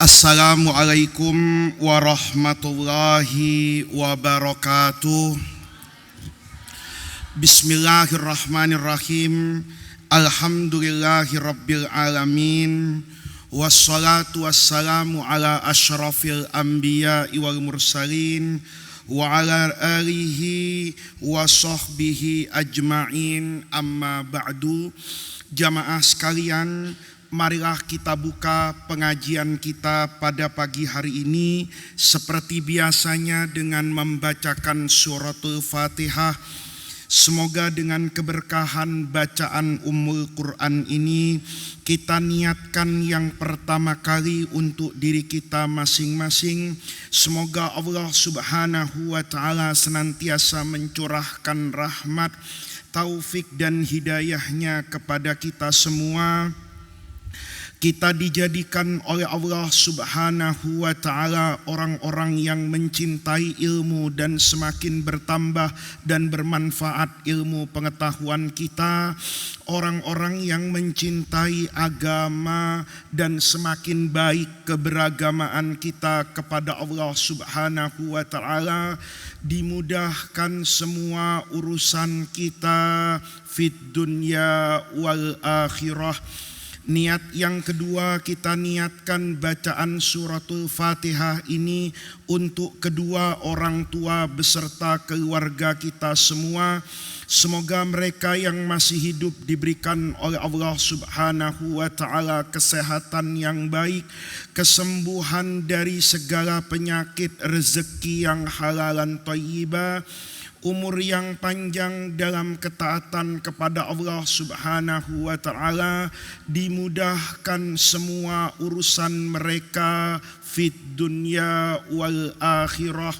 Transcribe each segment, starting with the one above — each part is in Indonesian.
Assalamualaikum warahmatullahi wabarakatuh. Bismillahirrahmanirrahim. Alhamdulillahi rabbil alamin. Wassalatu wassalamu ala asyrafil anbiya wal mursalin wa ala alihi wa sahbihi ajma'in, amma ba'du. Jamaah sekalian, marilah kita buka pengajian kita pada pagi hari ini seperti biasanya dengan membacakan suratul Fatihah. Semoga dengan keberkahan bacaan Ummul Quran ini kita niatkan yang pertama kali untuk diri kita masing-masing. Semoga Allah Subhanahu wa Ta'ala senantiasa mencurahkan rahmat, taufik dan hidayahnya kepada kita semua. Kita dijadikan oleh Allah Subhanahu wa Ta'ala orang-orang yang mencintai ilmu dan semakin bertambah dan bermanfaat ilmu pengetahuan kita, orang-orang yang mencintai agama dan semakin baik keberagamaan kita kepada Allah Subhanahu wa Ta'ala. Dimudahkan semua urusan kita fid dunya wal akhirah. Niat yang kedua, kita niatkan bacaan suratul Fatihah ini untuk kedua orang tua beserta keluarga kita semua. Semoga mereka yang masih hidup diberikan oleh Allah Subhanahu wa Ta'ala kesehatan yang baik, kesembuhan dari segala penyakit, rezeki yang halal dan thayyibah, umur yang panjang dalam ketaatan kepada Allah Subhanahu wa Ta'ala, dimudahkan semua urusan mereka fid dunya wal akhirah.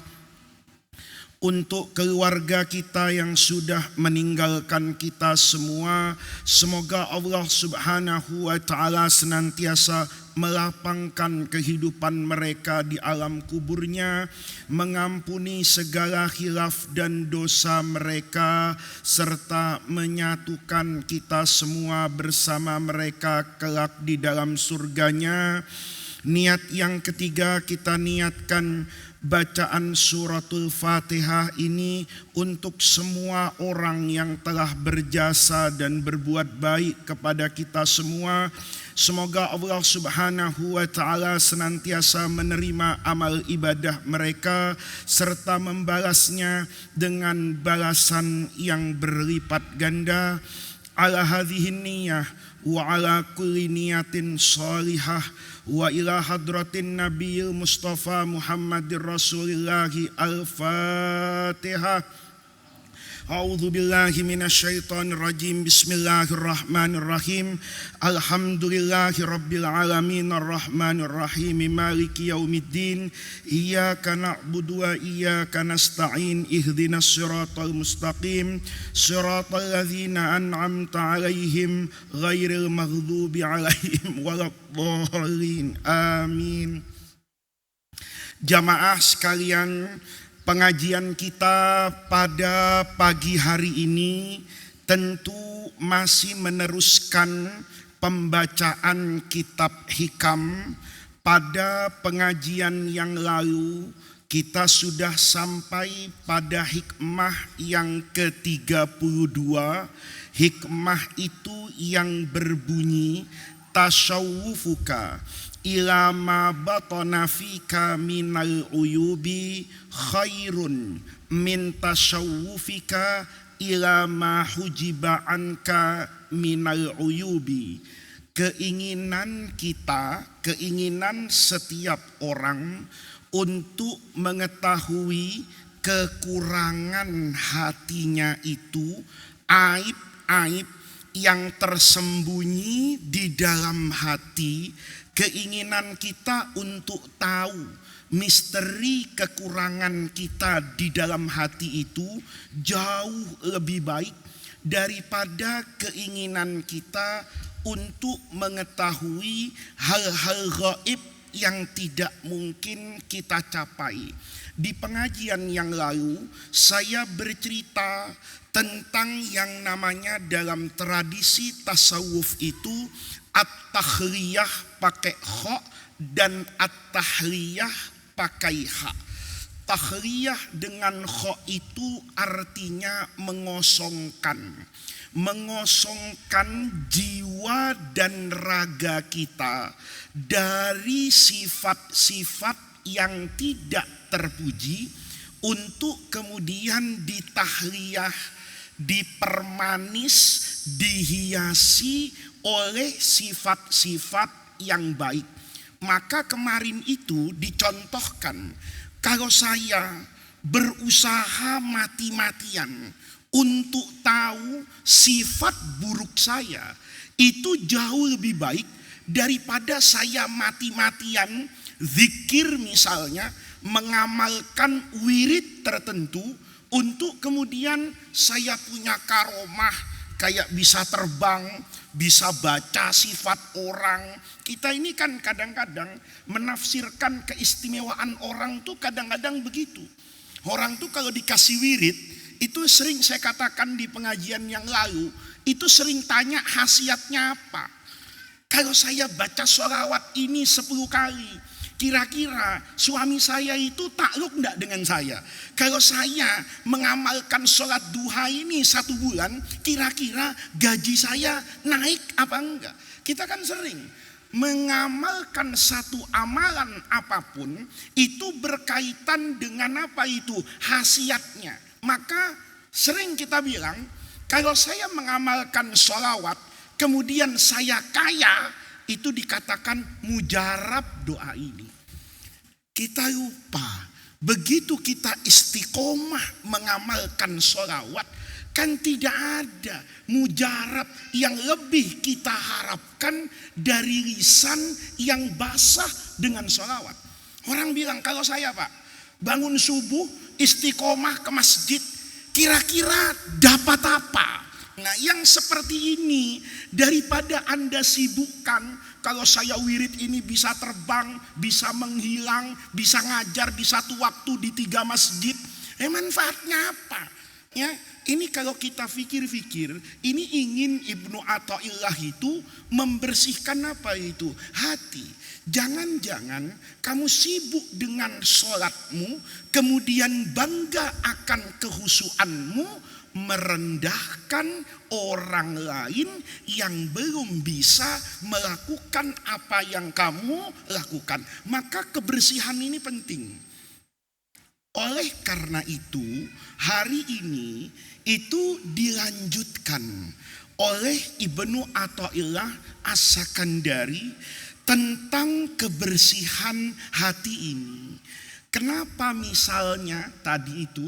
Untuk keluarga kita yang sudah meninggalkan kita semua, semoga Allah Subhanahu wa Ta'ala senantiasa melapangkan kehidupan mereka di alam kuburnya, mengampuni segala khilaf dan dosa mereka, serta menyatukan kita semua bersama mereka kelak di dalam surganya. Niat yang ketiga, kita niatkan bacaan suratul Fatihah ini untuk semua orang yang telah berjasa dan berbuat baik kepada kita semua. Semoga Allah Subhanahu wa Ta'ala senantiasa menerima amal ibadah mereka serta membalasnya dengan balasan yang berlipat ganda. Ala hadhihi niyyah wa ala kulli niyatin shalihah wa ila hadratin nabiyil mustafa Muhammadir Rasulillahi al-Fatihah. A'udzu billahi minasyaitonir rajim. Bismillahirrahmanirrahim. Alhamdulillahi rabbil alamin arrahmanir rahim maliki yaumiddin. Iyyaka na'budu wa iyyaka nasta'in. Ihdinas siratal mustaqim. Siratal ladzina an'amta 'alaihim ghairil maghdubi 'alaihim waladdallin. Amin. Jamaah sekalian, pengajian kita pada pagi hari ini tentu masih meneruskan pembacaan kitab Hikam. Pada pengajian yang lalu kita sudah sampai pada hikmah yang ke-32. Hikmah itu yang berbunyi, tasyawufuka ila ma batana fika minal uyubi khairun min tasyawufika ila ma hujiba anka minal uyubi. Keinginan kita, keinginan setiap orang untuk mengetahui kekurangan hatinya itu, aib-aib yang tersembunyi di dalam hati. Keinginan kita untuk tahu misteri kekurangan kita di dalam hati itu jauh lebih baik daripada keinginan kita untuk mengetahui hal-hal gaib yang tidak mungkin kita capai. Di pengajian yang lalu saya bercerita tentang yang namanya dalam tradisi tasawuf itu at-takhliyah pakai kha dan at-tahliyah pakai ha. Tahliyah dengan kho itu artinya mengosongkan. Mengosongkan jiwa dan raga kita dari sifat-sifat yang tidak terpuji untuk kemudian ditahliyah, dipermanis, dihiasi oleh sifat-sifat yang baik. Maka kemarin itu dicontohkan, kalau saya berusaha mati-matian untuk tahu sifat buruk saya, itu jauh lebih baik daripada saya mati-matian zikir misalnya, mengamalkan wirid tertentu untuk kemudian saya punya karomah, kayak bisa terbang, bisa baca sifat orang. Kita ini kan kadang-kadang menafsirkan keistimewaan orang tuh kadang-kadang begitu. Orang tuh kalau dikasih wirid, itu sering saya katakan di pengajian yang lalu, itu sering tanya khasiatnya apa. Kalau saya baca sholawat ini 10 kali, kira-kira suami saya itu takluk enggak dengan saya? Kalau saya mengamalkan sholat duha ini 1 bulan, kira-kira gaji saya naik apa enggak? Kita kan sering mengamalkan satu amalan apapun, itu berkaitan dengan apa itu? Khasiatnya. Maka sering kita bilang, kalau saya mengamalkan sholawat, kemudian saya kaya, itu dikatakan mujarab doa ini. Kita lupa, begitu kita istiqomah mengamalkan sholawat, kan tidak ada mujarab yang lebih kita harapkan dari lisan yang basah dengan sholawat. Orang bilang, kalau saya Pak, bangun subuh, istiqomah ke masjid, kira-kira dapat apa? Nah, yang seperti ini, daripada Anda sibukkan, kalau saya wirid ini bisa terbang, bisa menghilang, bisa ngajar di satu waktu di 3 masjid, manfaatnya apa? Ya, ini kalau kita fikir-fikir, ini ingin Ibnu Athaillah itu membersihkan apa itu? Hati. Jangan-jangan kamu sibuk dengan sholatmu, kemudian bangga akan kehusuanmu, merendahkan orang lain yang belum bisa melakukan apa yang kamu lakukan. Maka kebersihan ini penting. Oleh karena itu, hari ini itu dilanjutkan oleh Ibnu Athaillah As-Sakandari tentang kebersihan hati ini. Kenapa misalnya tadi itu,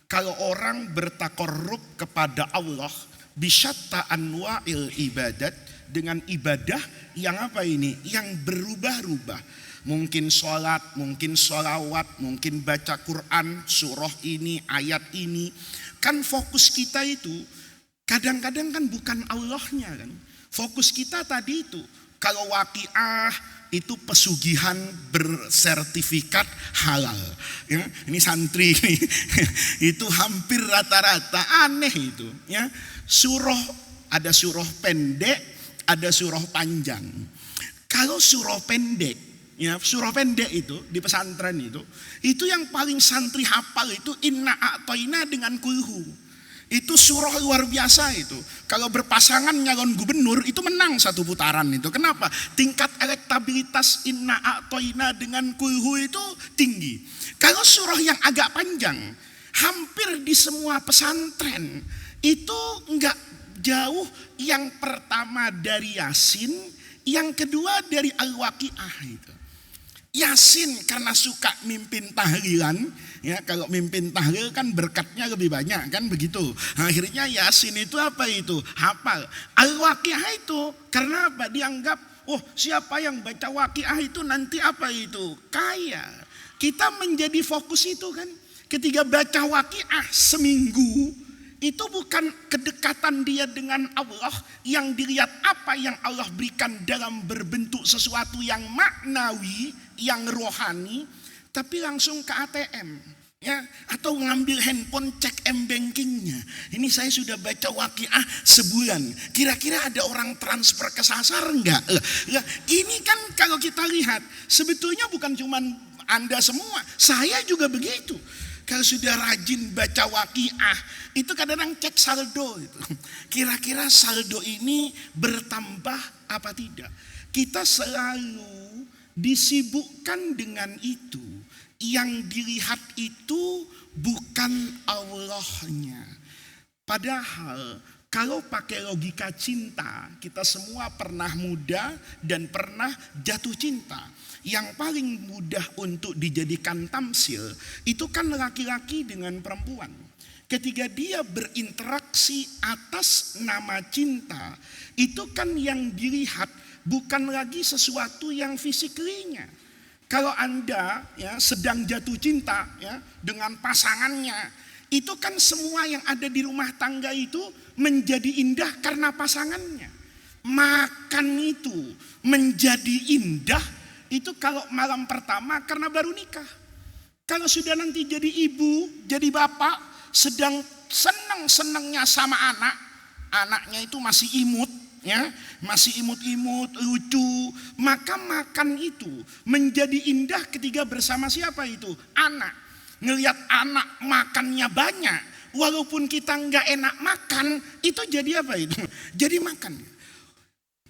kalau orang bertakarrub kepada Allah bisyatta anwa'il ibadat, dengan ibadah yang apa ini? Yang berubah-ubah. Mungkin sholat, mungkin sholawat, mungkin baca Quran, surah ini, ayat ini. Kan fokus kita itu kadang-kadang kan bukan Allahnya kan. Fokus kita tadi itu, kalau waqiah itu pesugihan bersertifikat halal. Ya, ini santri ini itu hampir rata-rata aneh itu. Ya, surah, ada surah pendek, ada surah panjang. Kalau surah pendek, ya, surah pendek itu di pesantren itu yang paling santri hafal itu inna a'toina dengan kulhu. Itu surah luar biasa itu. Kalau berpasangan nyalon gubernur itu menang 1 putaran itu. Kenapa? Tingkat elektabilitas inna a'toina dengan kulhu itu tinggi. Kalau surah yang agak panjang, hampir di semua pesantren itu enggak jauh. Yang pertama dari Yasin, yang kedua dari Al-Waqiah itu. Yasin karena suka mimpin tahlilan, ya, kalau mimpin tahlil kan berkatnya lebih banyak kan begitu. Akhirnya Yasin itu apa itu? Hafal. Al-Waqiah itu karena apa? Dianggap, oh siapa yang baca Waqiah itu nanti apa itu? Kaya. Kita menjadi fokus itu kan. Ketika baca Waqiah seminggu, itu bukan kedekatan dia dengan Allah yang dilihat apa yang Allah berikan dalam berbentuk sesuatu yang maknawi, yang rohani, tapi langsung ke ATM. Ya, atau ngambil handphone cek m-bankingnya. Ini saya sudah baca Waqiah sebulan. Kira-kira ada orang transfer kesasar enggak? Ini kan kalau kita lihat sebetulnya bukan cuma Anda semua, saya juga begitu. Kalau sudah rajin baca Waqiah, itu kadang-kadang cek saldo itu. Kira-kira saldo ini bertambah apa tidak? Kita selalu disibukkan dengan itu. Yang dilihat itu bukan Allahnya. Padahal kalau pakai logika cinta, kita semua pernah muda dan pernah jatuh cinta. Yang paling mudah untuk dijadikan tamsil itu kan laki-laki dengan perempuan. Ketika dia berinteraksi atas nama cinta, itu kan yang dilihat bukan lagi sesuatu yang fisiklinya. Kalau Anda ya sedang jatuh cinta ya dengan pasangannya, itu kan semua yang ada di rumah tangga itu menjadi indah karena pasangannya. Makan itu menjadi indah itu kalau malam pertama karena baru nikah. Kalau sudah nanti jadi ibu, jadi bapak, sedang senang-senangnya sama anak, anaknya itu masih imut, ya, masih imut-imut, lucu, maka makan itu menjadi indah ketika bersama siapa itu? Anak. Ngelihat anak makannya banyak, walaupun kita nggak enak makan, itu jadi apa itu? Jadi makan.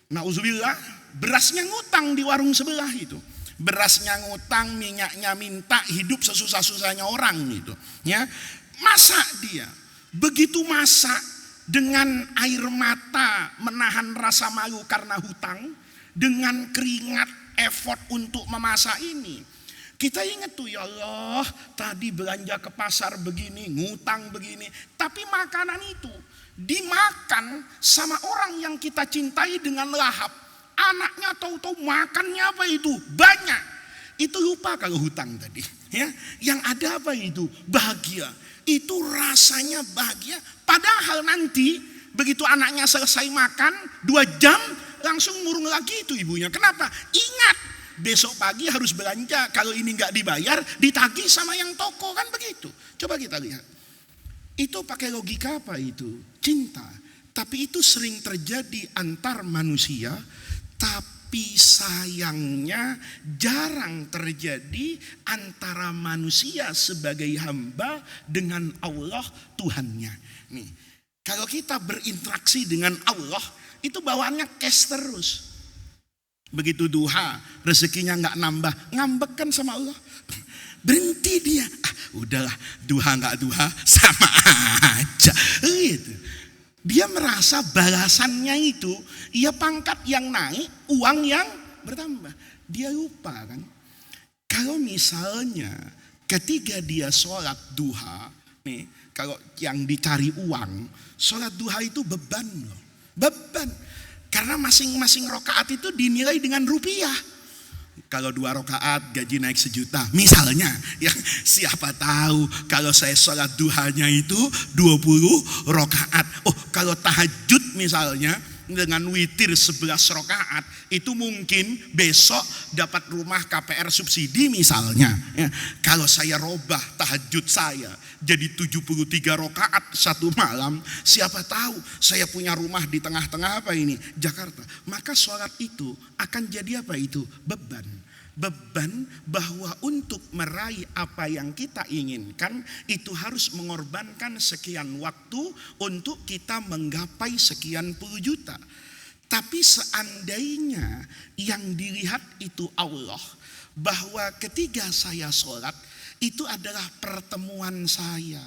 Nauzubillah, berasnya ngutang di warung sebelah itu. Berasnya ngutang, minyaknya minta, hidup sesusah-susahnya orang gitu. Ya, masak dia. Begitu masak dengan air mata menahan rasa malu karena hutang, dengan keringat effort untuk memasak ini. Kita ingat tuh, ya Allah, tadi belanja ke pasar begini, ngutang begini, tapi makanan itu dimakan sama orang yang kita cintai dengan lahap. Anaknya tahu-tahu makannya apa itu? Banyak. Itu lupa kalau hutang tadi. Ya, yang ada apa itu? Bahagia. Itu rasanya bahagia. Padahal nanti begitu anaknya selesai makan 2 jam langsung murung lagi itu ibunya. Kenapa? Ingat besok pagi harus belanja. Kalau ini nggak dibayar ditagih sama yang toko, kan begitu. Coba kita lihat. Itu pakai logika apa itu? Cinta. Tapi itu sering terjadi antar manusia. Tapi sayangnya jarang terjadi antara manusia sebagai hamba dengan Allah Tuhannya. Nih, kalau kita berinteraksi dengan Allah, itu bawaannya cash terus. Begitu duha, rezekinya nggak nambah, ngambek kan sama Allah. Berhenti dia. Udahlah, duha nggak duha sama aja. Gitu. Dia merasa balasannya itu, ia pangkat yang naik, uang yang bertambah. Dia lupa kan. Kalau misalnya ketika dia sholat duha, nih, kalau yang dicari uang, sholat duha itu beban loh. Beban. Karena masing-masing rokaat itu dinilai dengan rupiah. Kalau 2 rakaat gaji naik 1 juta misalnya, ya siapa tahu kalau saya sholat duhanya itu 20 rakaat. Oh, kalau tahajud misalnya dengan witir 11 rakaat, itu mungkin besok dapat rumah KPR subsidi misalnya. Ya, kalau saya robah tahajud saya jadi 73 rakaat 1 malam, siapa tahu saya punya rumah di tengah-tengah apa ini? Jakarta. Maka sholat itu akan jadi apa itu? Beban. Beban bahwa untuk meraih apa yang kita inginkan itu harus mengorbankan sekian waktu untuk kita menggapai sekian puluh juta. Tapi seandainya yang dilihat itu Allah, bahwa ketika saya sholat itu adalah pertemuan saya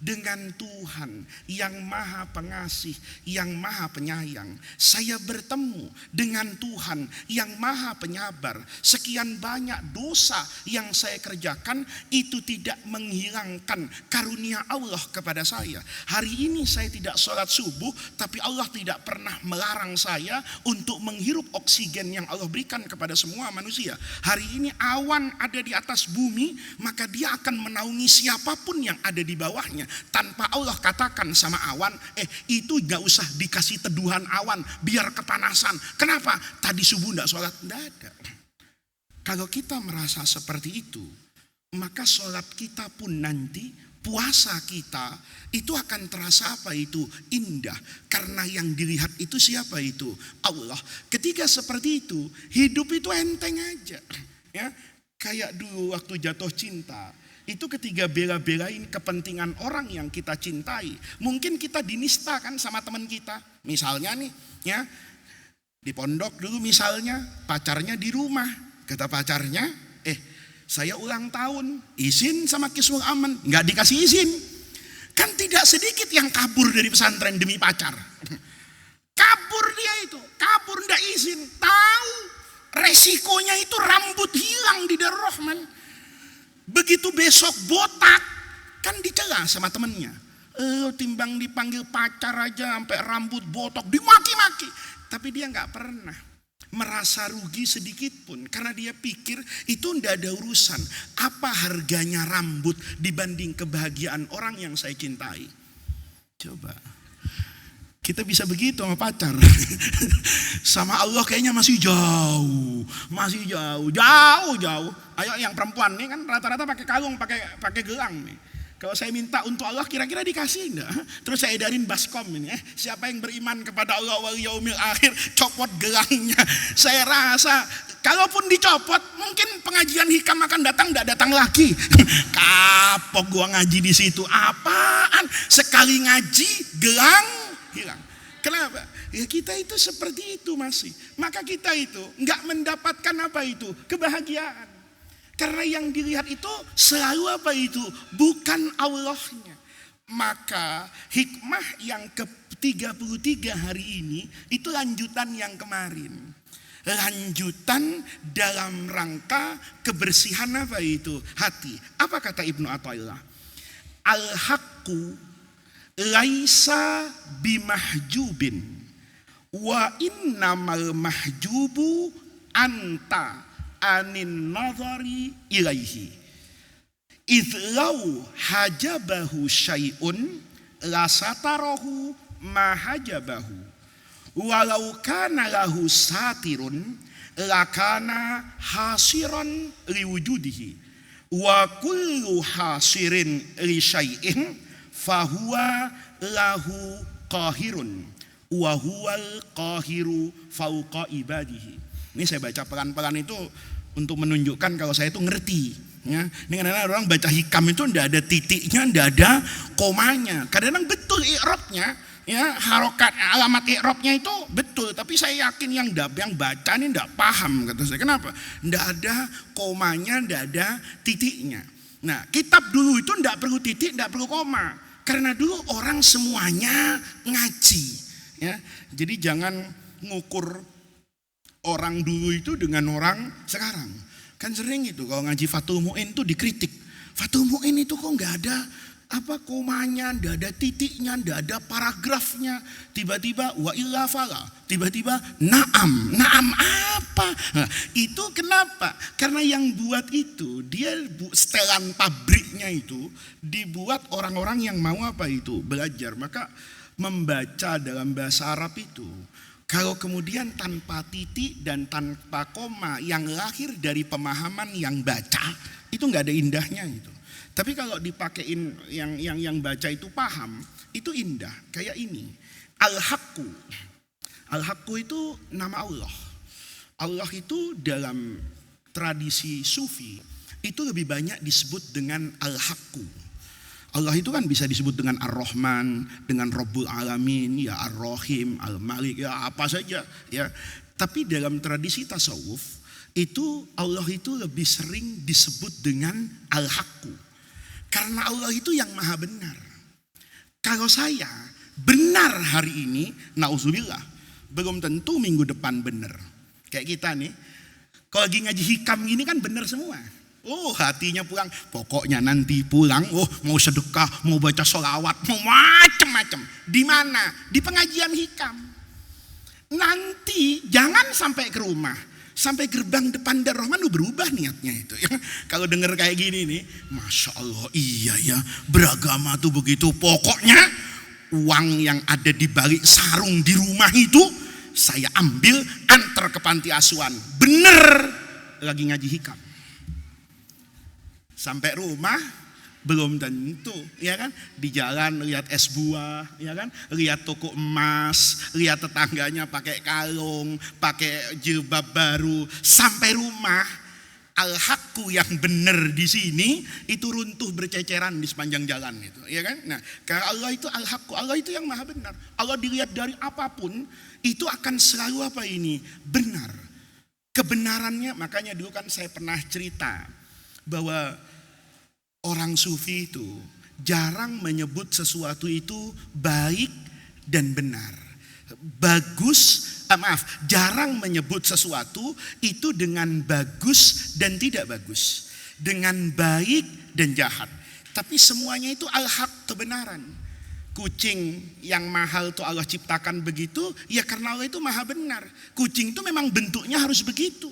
dengan Tuhan yang maha pengasih, yang maha penyayang. Saya bertemu dengan Tuhan yang maha penyabar. Sekian banyak dosa yang saya kerjakan itu tidak menghilangkan karunia Allah kepada saya. Hari ini saya tidak sholat subuh, tapi Allah tidak pernah melarang saya untuk menghirup oksigen yang Allah berikan kepada semua manusia. Hari ini awan ada di atas bumi, maka dia akan menaungi siapapun yang ada di bawahnya. Tanpa Allah katakan sama awan, itu gak usah dikasih teduhan awan, biar kepanasan. Kenapa? Tadi subuh gak sholat, gak ada. Kalau kita merasa seperti itu, maka sholat kita pun nanti, puasa kita itu akan terasa apa itu? Indah. Karena yang dilihat itu siapa itu? Allah. Ketika seperti itu, hidup itu enteng aja. Ya, kayak dulu waktu jatuh cinta, itu ketika bela-belain kepentingan orang yang kita cintai, mungkin kita dinistakan sama teman kita. Misalnya nih, ya, di pondok dulu misalnya, pacarnya di rumah. Kata pacarnya, saya ulang tahun, izin sama Kiswul Aman, nggak dikasih izin. Kan tidak sedikit yang kabur dari pesantren demi pacar. Kabur dia itu, kabur nggak izin. Tahu resikonya itu rambut hilang di Darul Rahman. Begitu besok botak, kan dicela sama temennya. Timbang dipanggil pacar aja sampai rambut botak, dimaki-maki. Tapi dia nggak pernah merasa rugi sedikit pun, karena dia pikir itu ndak ada urusan. Apa harganya rambut dibanding kebahagiaan orang yang saya cintai? Coba kita bisa begitu sama pacar. Sama Allah kayaknya masih jauh, jauh. Ayo yang perempuan nih kan rata-rata pakai kalung, pakai gelang nih. Kalau saya minta untuk Allah kira-kira dikasih enggak? Terus saya edarin baskom ini, siapa yang beriman kepada Allah wal yaumil akhir, copot gelangnya. Saya rasa kalaupun dicopot, mungkin pengajian hikam akan enggak datang lagi. Kapok gua ngaji di situ. Apaan? Sekali ngaji gelang hilang. Kenapa? Ya kita itu seperti itu masih. Maka kita itu enggak mendapatkan apa itu? Kebahagiaan. Karena yang dilihat itu selalu apa itu? Bukan Allahnya. Maka hikmah yang ke-33 hari ini itu lanjutan yang kemarin. Lanjutan dalam rangka kebersihan apa itu? Hati. Apa kata Ibnu Athaillah? Al-haqqu laisa bimahjubin wa innamal mahjubu anta anin nazari ilaihi idlau hajabahu syai'un lasatarahu mahajabahu walau kana lahu satirun lakana hasiran liwujudihi wa kullu hasirin li syai'in fahuwa lahu qahirun wa huwal qahiru fauqa ibadihi. Ini saya baca pelan-pelan itu untuk menunjukkan kalau saya itu ngerti. Ya, ini kadang-kadang orang baca hikam itu ndak ada titiknya, ndak ada komanya. Kadang-kadang betul i'rabnya, ya harokat alamat i'rabnya itu betul. Tapi saya yakin yang baca ini ndak paham kata saya. Kenapa? Ndak ada komanya, ndak ada titiknya. Nah, kitab dulu itu ndak perlu titik, ndak perlu koma. Karena dulu orang semuanya ngaji. Ya, jadi jangan ngukur orang dulu itu dengan orang sekarang. Kan sering itu kalau ngaji Fathul Mu'in itu dikritik. Fathul Mu'in itu kok nggak ada apa komanya, nggak ada titiknya, nggak ada paragrafnya. Tiba-tiba wa illa fala, tiba-tiba naam apa? Nah, itu kenapa? Karena yang buat itu dia setelan pabriknya itu dibuat orang-orang yang mau apa itu belajar. Maka membaca dalam bahasa Arab itu kalau kemudian tanpa titik dan tanpa koma yang lahir dari pemahaman yang baca itu nggak ada indahnya itu. Tapi kalau dipakein yang baca itu paham, itu indah. Kayak ini, al-haqqu. Al-haqqu itu nama Allah. Allah itu dalam tradisi sufi itu lebih banyak disebut dengan al-haqqu. Allah itu kan bisa disebut dengan Ar-Rahman, dengan Rabbul Alamin, ya Ar-Rahim, Al-Malik, ya apa saja, ya. Tapi dalam tradisi tasawuf itu Allah itu lebih sering disebut dengan Al-Haqqu. Karena Allah itu yang maha benar. Kalau saya benar hari ini, nauzubillah, belum tentu minggu depan benar. Kayak kita nih, kalau lagi ngaji hikam gini kan benar semua. Oh hatinya pulang, pokoknya nanti pulang, mau sedekah, mau baca sholawat, mau macem-macem. Di mana? Di pengajian hikam. Nanti jangan sampai ke rumah, sampai gerbang depan Darul Rahman berubah niatnya itu. Ya. Kalau dengar kayak gini nih, masya Allah iya ya beragama tuh begitu. Pokoknya uang yang ada di balik sarung di rumah itu saya ambil antar ke panti asuhan. Bener lagi ngaji hikam. Sampai rumah belum tentu, ya kan? Di jalan lihat es buah, ya kan? Lihat toko emas, lihat tetangganya pakai kalung, pakai jilbab baru. Sampai rumah, al-haqqu yang benar di sini itu runtuh berceceran di sepanjang jalan itu, ya kan? Nah, karena Allah itu al-haqqu, Allah itu yang maha benar. Allah dilihat dari apapun itu akan selalu apa ini? Benar. Kebenarannya, makanya dulu kan saya pernah cerita bahwa orang sufi itu jarang menyebut sesuatu itu baik dan benar. Jarang menyebut sesuatu itu dengan bagus dan tidak bagus, dengan baik dan jahat. Tapi semuanya itu al-haq, kebenaran. Kucing yang mahal itu Allah ciptakan begitu, ya karena Allah itu maha benar. Kucing itu memang bentuknya harus begitu.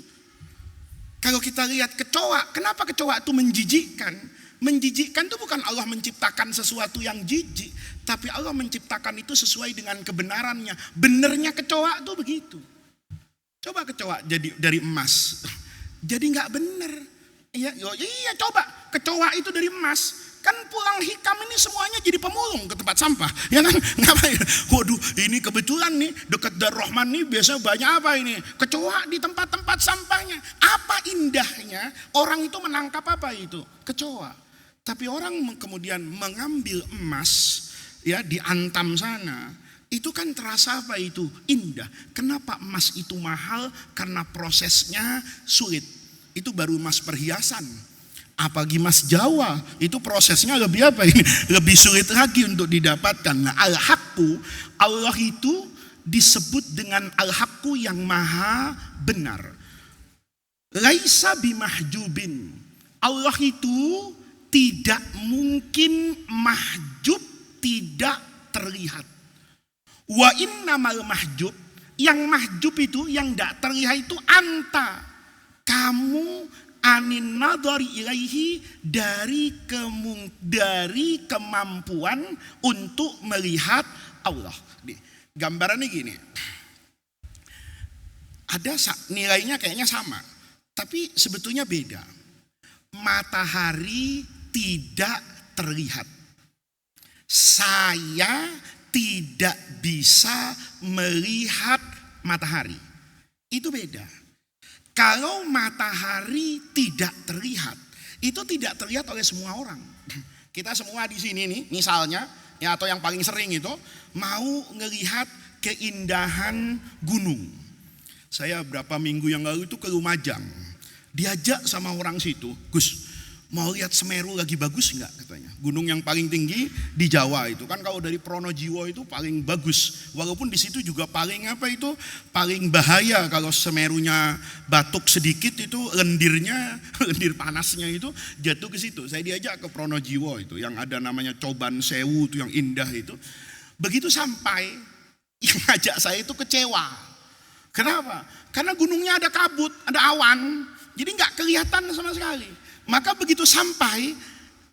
Kalau kita lihat kecoa, kenapa kecoa itu menjijikkan? Menjijikkan itu bukan Allah menciptakan sesuatu yang jijik, tapi Allah menciptakan itu sesuai dengan kebenarannya. Benernya kecoa itu begitu. Coba kecoa jadi dari emas, jadi nggak bener. Iya coba kecoa itu dari emas, kan pulang hikam ini semuanya jadi pemulung ke tempat sampah, ya kan? Ngapain? Waduh, ini kebetulan nih dekat Darrohman nih biasa banyak apa ini? Kecoa di tempat-tempat sampahnya. Apa indahnya orang itu menangkap apa itu? Kecoa. Tapi orang kemudian mengambil emas, ya, diantam sana. Itu kan terasa apa itu? Indah. Kenapa emas itu mahal? Karena prosesnya sulit. Itu baru emas perhiasan. Apalagi emas Jawa, itu prosesnya lebih apa ini? Lebih sulit lagi untuk didapatkan. Nah, al-haqqu, Allah itu disebut dengan al-haqqu yang maha benar. Laisa bimahjubin. Allah itu tidak mungkin mahjub, tidak terlihat. Wa innamal mahjub, yang mahjub itu, yang tidak terlihat itu anta, kamu, anin nadhari ilaihi, dari kemampuan untuk melihat Allah. Gambarannya gini, ada nilainya kayaknya sama, tapi sebetulnya beda. Matahari tidak terlihat. Saya tidak bisa melihat matahari. Itu beda. Kalau matahari tidak terlihat, itu tidak terlihat oleh semua orang. Kita semua di sini nih, misalnya, ya, atau yang paling sering itu mau ngelihat keindahan gunung. Saya berapa minggu yang lalu itu ke Lumajang. Diajak sama orang situ, Gus, mau lihat Semeru lagi bagus enggak katanya. Gunung yang paling tinggi di Jawa itu kan, kalau dari Pronojiwo itu paling bagus. Walaupun di situ juga paling paling bahaya kalau Semerunya batuk sedikit itu lendir panasnya itu jatuh ke situ. Saya diajak ke Pronojiwo itu yang ada namanya Coban Sewu itu yang indah itu. Begitu sampai, yang ngajak saya itu kecewa. Kenapa? Karena gunungnya ada kabut, ada awan. Jadi nggak kelihatan sama sekali. Maka begitu sampai,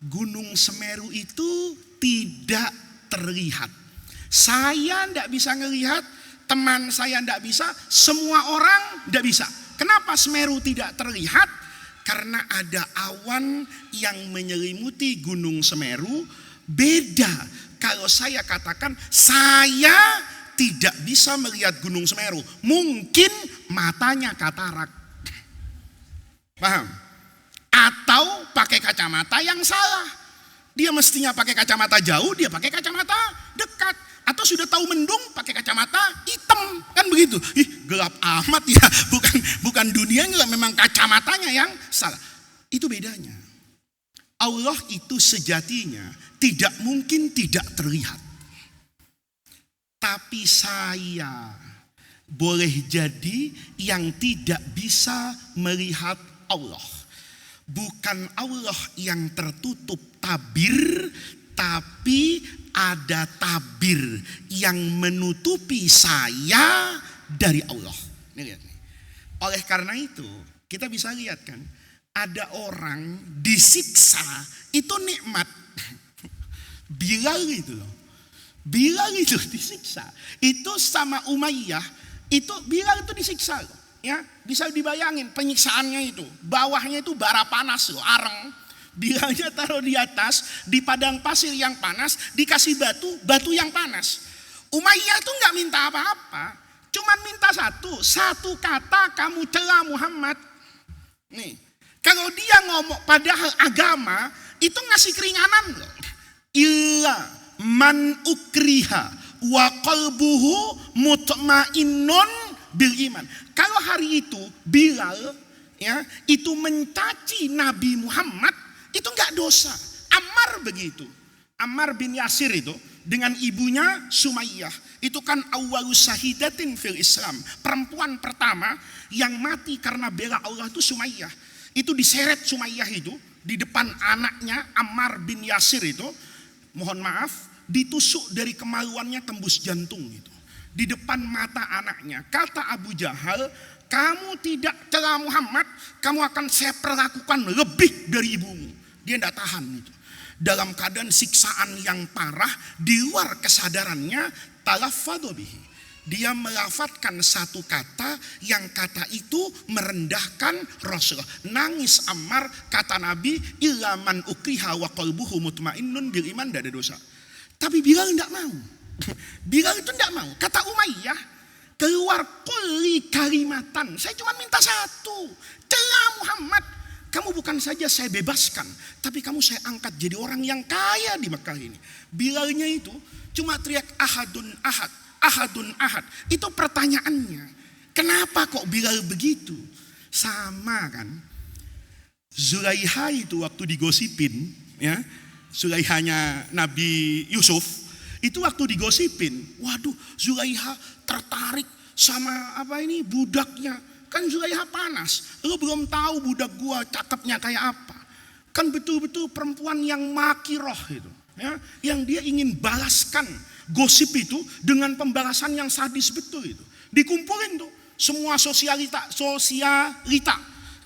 Gunung Semeru itu tidak terlihat. Saya tidak bisa ngelihat, teman saya tidak bisa, semua orang tidak bisa. Kenapa Semeru tidak terlihat? Karena ada awan yang menyelimuti Gunung Semeru. Beda kalau saya katakan saya tidak bisa melihat Gunung Semeru. Mungkin matanya katarak. Paham? Atau pakai kacamata yang salah. Dia mestinya pakai kacamata jauh, dia pakai kacamata dekat. Atau sudah tahu mendung, pakai kacamata hitam. Kan begitu. Gelap amat ya. Bukan dunianya, memang kacamatanya yang salah. Itu bedanya. Allah itu sejatinya tidak mungkin tidak terlihat. Tapi saya boleh jadi yang tidak bisa melihat Allah. Bukan Allah yang tertutup tabir, tapi ada tabir yang menutupi saya dari Allah. Ini lihat nih. Oleh karena itu, kita bisa lihat kan, ada orang disiksa itu nikmat. Bilal itu loh. Bilal itu disiksa. Itu sama Umayyah, itu Bilal itu disiksa loh. Ya, bisa dibayangin penyiksaannya itu. Bawahnya itu bara panas loh, areng. Bilalnya taruh di atas, di padang pasir yang panas, dikasih batu yang panas. Umayyah tuh nggak minta apa-apa, cuman minta satu kata kamu cela Muhammad. Nih, kalau dia ngomong padahal agama itu ngasih keringanan loh. Illa man ukriha wa qalbuhu mutmainnun bil iman. Kalau hari itu Bilal ya itu mencaci Nabi Muhammad, itu nggak dosa. Ammar begitu. Ammar bin Yasir itu dengan ibunya Sumayyah, itu kan awwalus syahidatin fil Islam. Perempuan pertama yang mati karena bela Allah itu Sumayyah. Itu diseret Sumayyah itu di depan anaknya Ammar bin Yasir itu, mohon maaf, ditusuk dari kemaluannya tembus jantung itu. Di depan mata anaknya. Kata Abu Jahal, kamu tidak cela Muhammad, kamu akan saya perlakukan lebih dari ibumu. Dia tidak tahan itu. Dalam keadaan siksaan yang parah, di luar kesadarannya, talaffadhu bihi. Dia melafatkan satu kata yang kata itu merendahkan Rasul. Nangis Ammar, kata Nabi, illa man ukriha wa qalbuhu mutmainnun bil iman, tidak ada dosa. Tapi Bilal tidak mau. Bilal itu tidak mau. Kata Umayyah, keluar kulli kalimatan, saya cuma minta satu, cela Muhammad. Kamu bukan saja saya bebaskan, tapi kamu saya angkat jadi orang yang kaya di Mekah ini. Bilalnya itu cuma teriak ahadun ahad, ahadun ahad. Itu pertanyaannya, kenapa kok Bilal begitu? Sama kan, Zulaiha itu waktu digosipin, ya, Zulaihanya Nabi Yusuf, itu waktu digosipin, waduh Zulaiha tertarik sama budaknya. Kan Zulaiha panas, lu belum tahu budak gua cakepnya kayak apa. Kan betul-betul perempuan yang makiroh itu, ya, yang dia ingin balaskan gosip itu dengan pembalasan yang sadis betul itu. Dikumpulin tuh semua sosialita,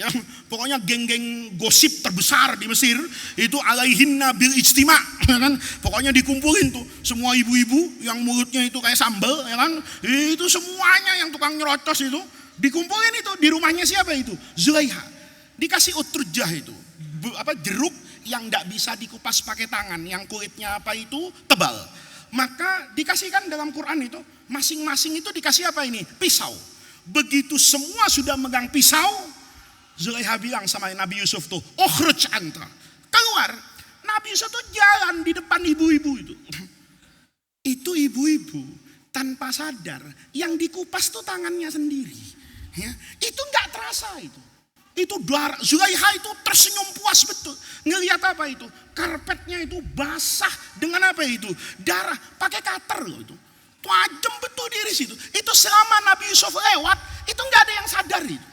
ya, pokoknya geng-geng gosip terbesar di Mesir itu alaihinna bil ijtima, ya kan? Pokoknya dikumpulin tuh semua ibu-ibu yang mulutnya itu kayak sambal, ya kan? Itu semuanya yang tukang nyerocos itu dikumpulin itu di rumahnya siapa itu? Zulaiha. Dikasih utrujah itu, jeruk yang tidak bisa dikupas pakai tangan, yang kulitnya tebal. Maka dikasihkan dalam Quran itu masing-masing itu dikasih pisau. Begitu semua sudah megang pisau, Zulaiha bilang sama Nabi Yusuf tuh, ukhruj anta, keluar. Nabi Yusuf tuh jalan di depan ibu-ibu itu. Itu ibu-ibu tanpa sadar yang dikupas tuh tangannya sendiri. Ya, itu nggak terasa itu. Itu darah. Zulaiha itu tersenyum puas betul. Ngelihat apa itu? Karpetnya itu basah dengan darah. Pakai cutter loh itu. Tajam betul diri situ. Itu selama Nabi Yusuf lewat, itu nggak ada yang sadar itu.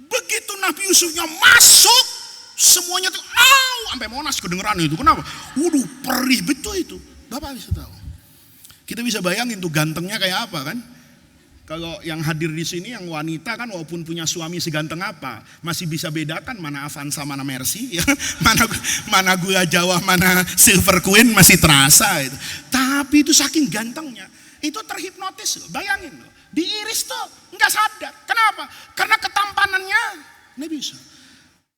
Begitu Nabi Yusufnya masuk, semuanya tuh sampai Monas kedengeran itu. Kenapa? Waduh, perih betul itu. Bapak bisa tahu. Kita bisa bayangin tuh gantengnya kayak apa kan? Kalau yang hadir di sini yang wanita kan walaupun punya suami seganteng apa, masih bisa bedakan mana Avanza mana Mercy, ya. mana gula Jawa mana Silver Queen masih terasa itu. Tapi itu saking gantengnya, itu terhipnotis loh. Bayangin loh, diiris tuh nggak sadar. Kenapa? Karena ketampanannya nggak bisa.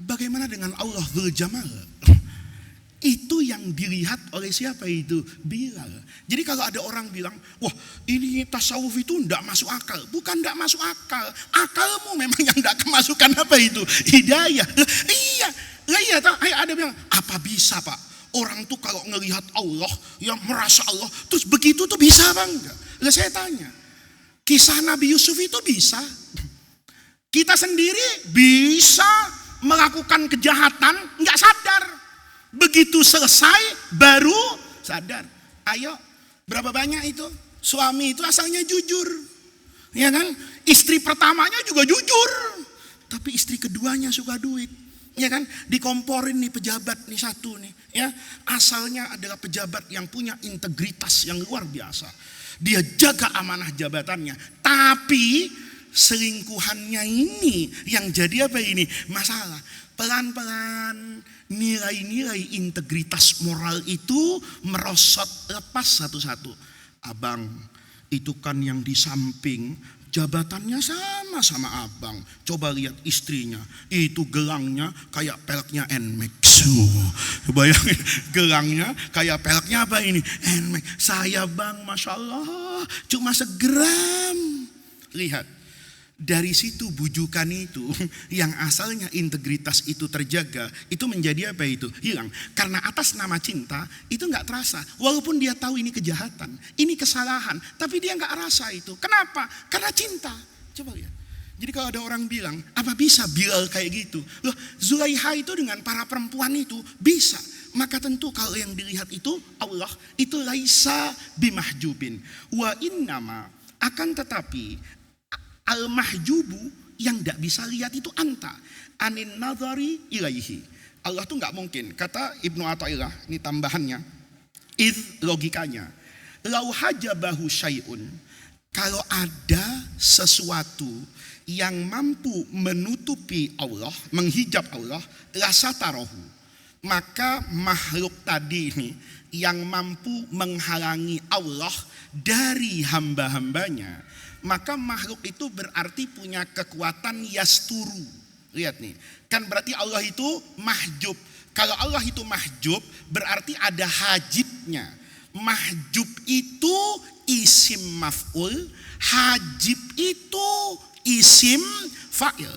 Bagaimana dengan Allah Dzul Jamal? Itu yang dilihat oleh siapa itu? Bilal. Jadi kalau ada orang bilang, wah ini tasawuf itu tidak masuk akal. Bukan tidak masuk akal. Akalmu memang yang tidak kemasukan hidayah. Iya. Ada bilang, apa bisa Pak? Orang tuh kalau ngelihat Allah, yang merasa Allah, terus begitu tuh bisa apa enggak? Lah saya tanya, kisah Nabi Yusuf itu bisa? Kita sendiri bisa melakukan kejahatan, nggak sadar. Begitu selesai baru sadar. Ayo, berapa banyak itu suami itu asalnya jujur, ya kan? Istri pertamanya juga jujur, tapi istri keduanya suka duit, ya kan? Dikomporin nih pejabat nih satu nih, ya asalnya adalah pejabat yang punya integritas yang luar biasa. Dia jaga amanah jabatannya, tapi selingkuhannya ini yang jadi masalah. Pelan-pelan nilai-nilai integritas moral itu merosot lepas satu-satu. Abang, itu kan yang di samping jabatannya sama abang. Coba lihat istrinya, itu gelangnya kayak peleknya Nmax. Bayangin, gelangnya kayak peleknya apa ini? Nmax. Saya bang, Masya Allah, cuma segram. Lihat, dari situ bujukan itu yang asalnya integritas itu terjaga, itu menjadi apa itu? Hilang. Karena atas nama cinta itu gak terasa. Walaupun dia tahu ini kejahatan, ini kesalahan, tapi dia gak rasa itu. Kenapa? Karena cinta. Coba lihat. Jadi kalau ada orang bilang, apa bisa Bilal kayak gitu? Loh, Zulaiha itu dengan para perempuan itu bisa. Maka tentu kalau yang dilihat itu Allah, itu laisa bimahjubin. Wa innama, akan tetapi al-mahjubu yang tidak bisa lihat itu anta anin nadhari ilaihi. Allah tuh nggak mungkin, kata Ibnu Athaillah, ini tambahannya, logikanya, lau hajabahu syai'un, kalau ada sesuatu yang mampu menutupi Allah, menghijab Allah, lasatarohu, maka makhluk tadi ini yang mampu menghalangi Allah dari hamba-hambanya, maka makhluk itu berarti punya kekuatan yasturu. Lihat nih, kan berarti Allah itu mahjub. Kalau Allah itu mahjub, berarti ada hajibnya. Mahjub itu isim maf'ul, hajib itu isim fa'il.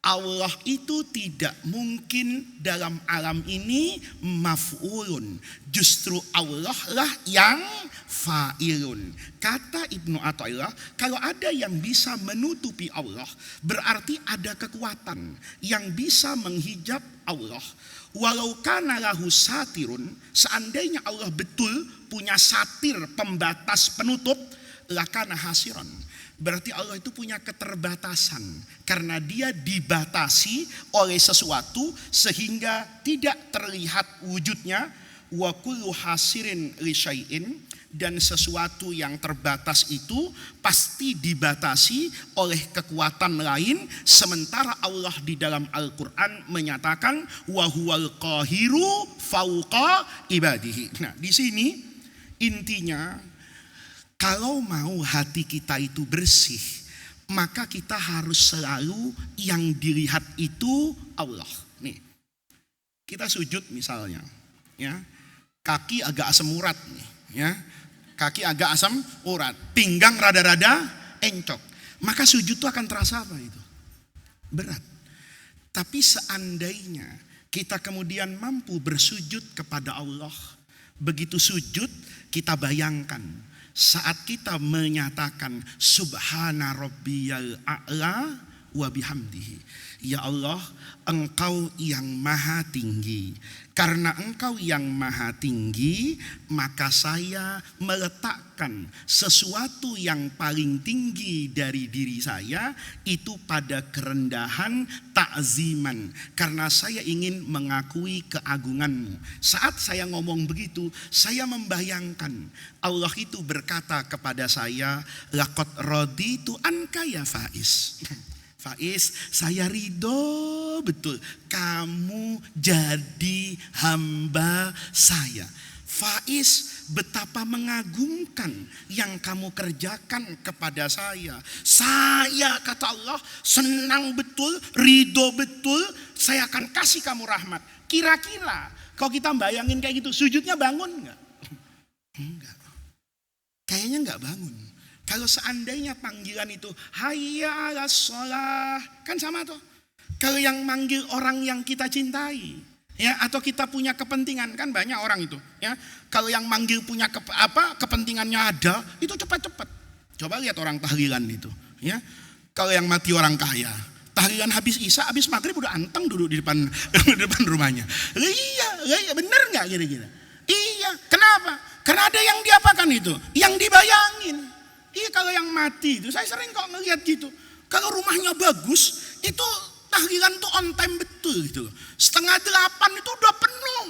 Allah itu tidak mungkin dalam alam ini maf'ulun. Justru Allah lah yang fa'ilun. Kata Ibnu Athaillah, kalau ada yang bisa menutupi Allah, berarti ada kekuatan yang bisa menghijab Allah. Walau kana lahu satirun, seandainya Allah betul punya satir, pembatas, penutup, lakana hasiran. Berarti Allah itu punya keterbatasan karena dia dibatasi oleh sesuatu sehingga tidak terlihat wujudnya. Wa kullu hasirin li syai'in, dan sesuatu yang terbatas itu pasti dibatasi oleh kekuatan lain, sementara Allah di dalam Al-Qur'an menyatakan wa huwal qahiru fauqa ibadihi. Nah, di sini intinya, kalau mau hati kita itu bersih, maka kita harus selalu yang dilihat itu Allah. Nih, kita sujud misalnya, ya, kaki agak asam urat nih, ya, kaki agak asam urat, pinggang rada-rada encok, maka sujud itu akan terasa apa itu? Berat. Tapi seandainya kita kemudian mampu bersujud kepada Allah, begitu sujud kita bayangkan saat kita menyatakan subhana rabbiyal a'la wa bihamdihi, ya Allah, engkau yang maha tinggi. Karena engkau yang maha tinggi, maka saya meletakkan sesuatu yang paling tinggi dari diri saya itu pada kerendahan ta'ziman, karena saya ingin mengakui keagunganmu. Saat saya ngomong begitu, saya membayangkan Allah itu berkata kepada saya, laqad raditu anka ya Faiz. Faiz, saya ridho betul kamu jadi hamba saya. Faiz, betapa mengagumkan yang kamu kerjakan kepada saya. Saya, kata Allah, senang betul, ridho betul, saya akan kasih kamu rahmat. Kira-kira kalau kita bayangin kayak gitu, sujudnya bangun gak? Enggak. Kayaknya gak bangun. Kalau seandainya panggilan itu hayya 'alas shalah, kan sama tuh. Kalau yang manggil orang yang kita cintai, ya, atau kita punya kepentingan, kan banyak orang itu, ya. Kalau yang manggil punya kepentingannya ada, itu cepat-cepat. Coba lihat orang tahlilan itu, ya. Kalau yang mati orang kaya, tahlilan habis Isya, habis maghrib udah anteng duduk di depan depan rumahnya. Iya, bener nggak kira-kira? Iya, kenapa? Karena ada yang diapakan itu, yang dibayangin. Iya, kalau yang mati itu saya sering kok ngeliat gitu. Kalau rumahnya bagus, itu tahlilan tuh on time betul gitu. 7:30 itu udah penuh.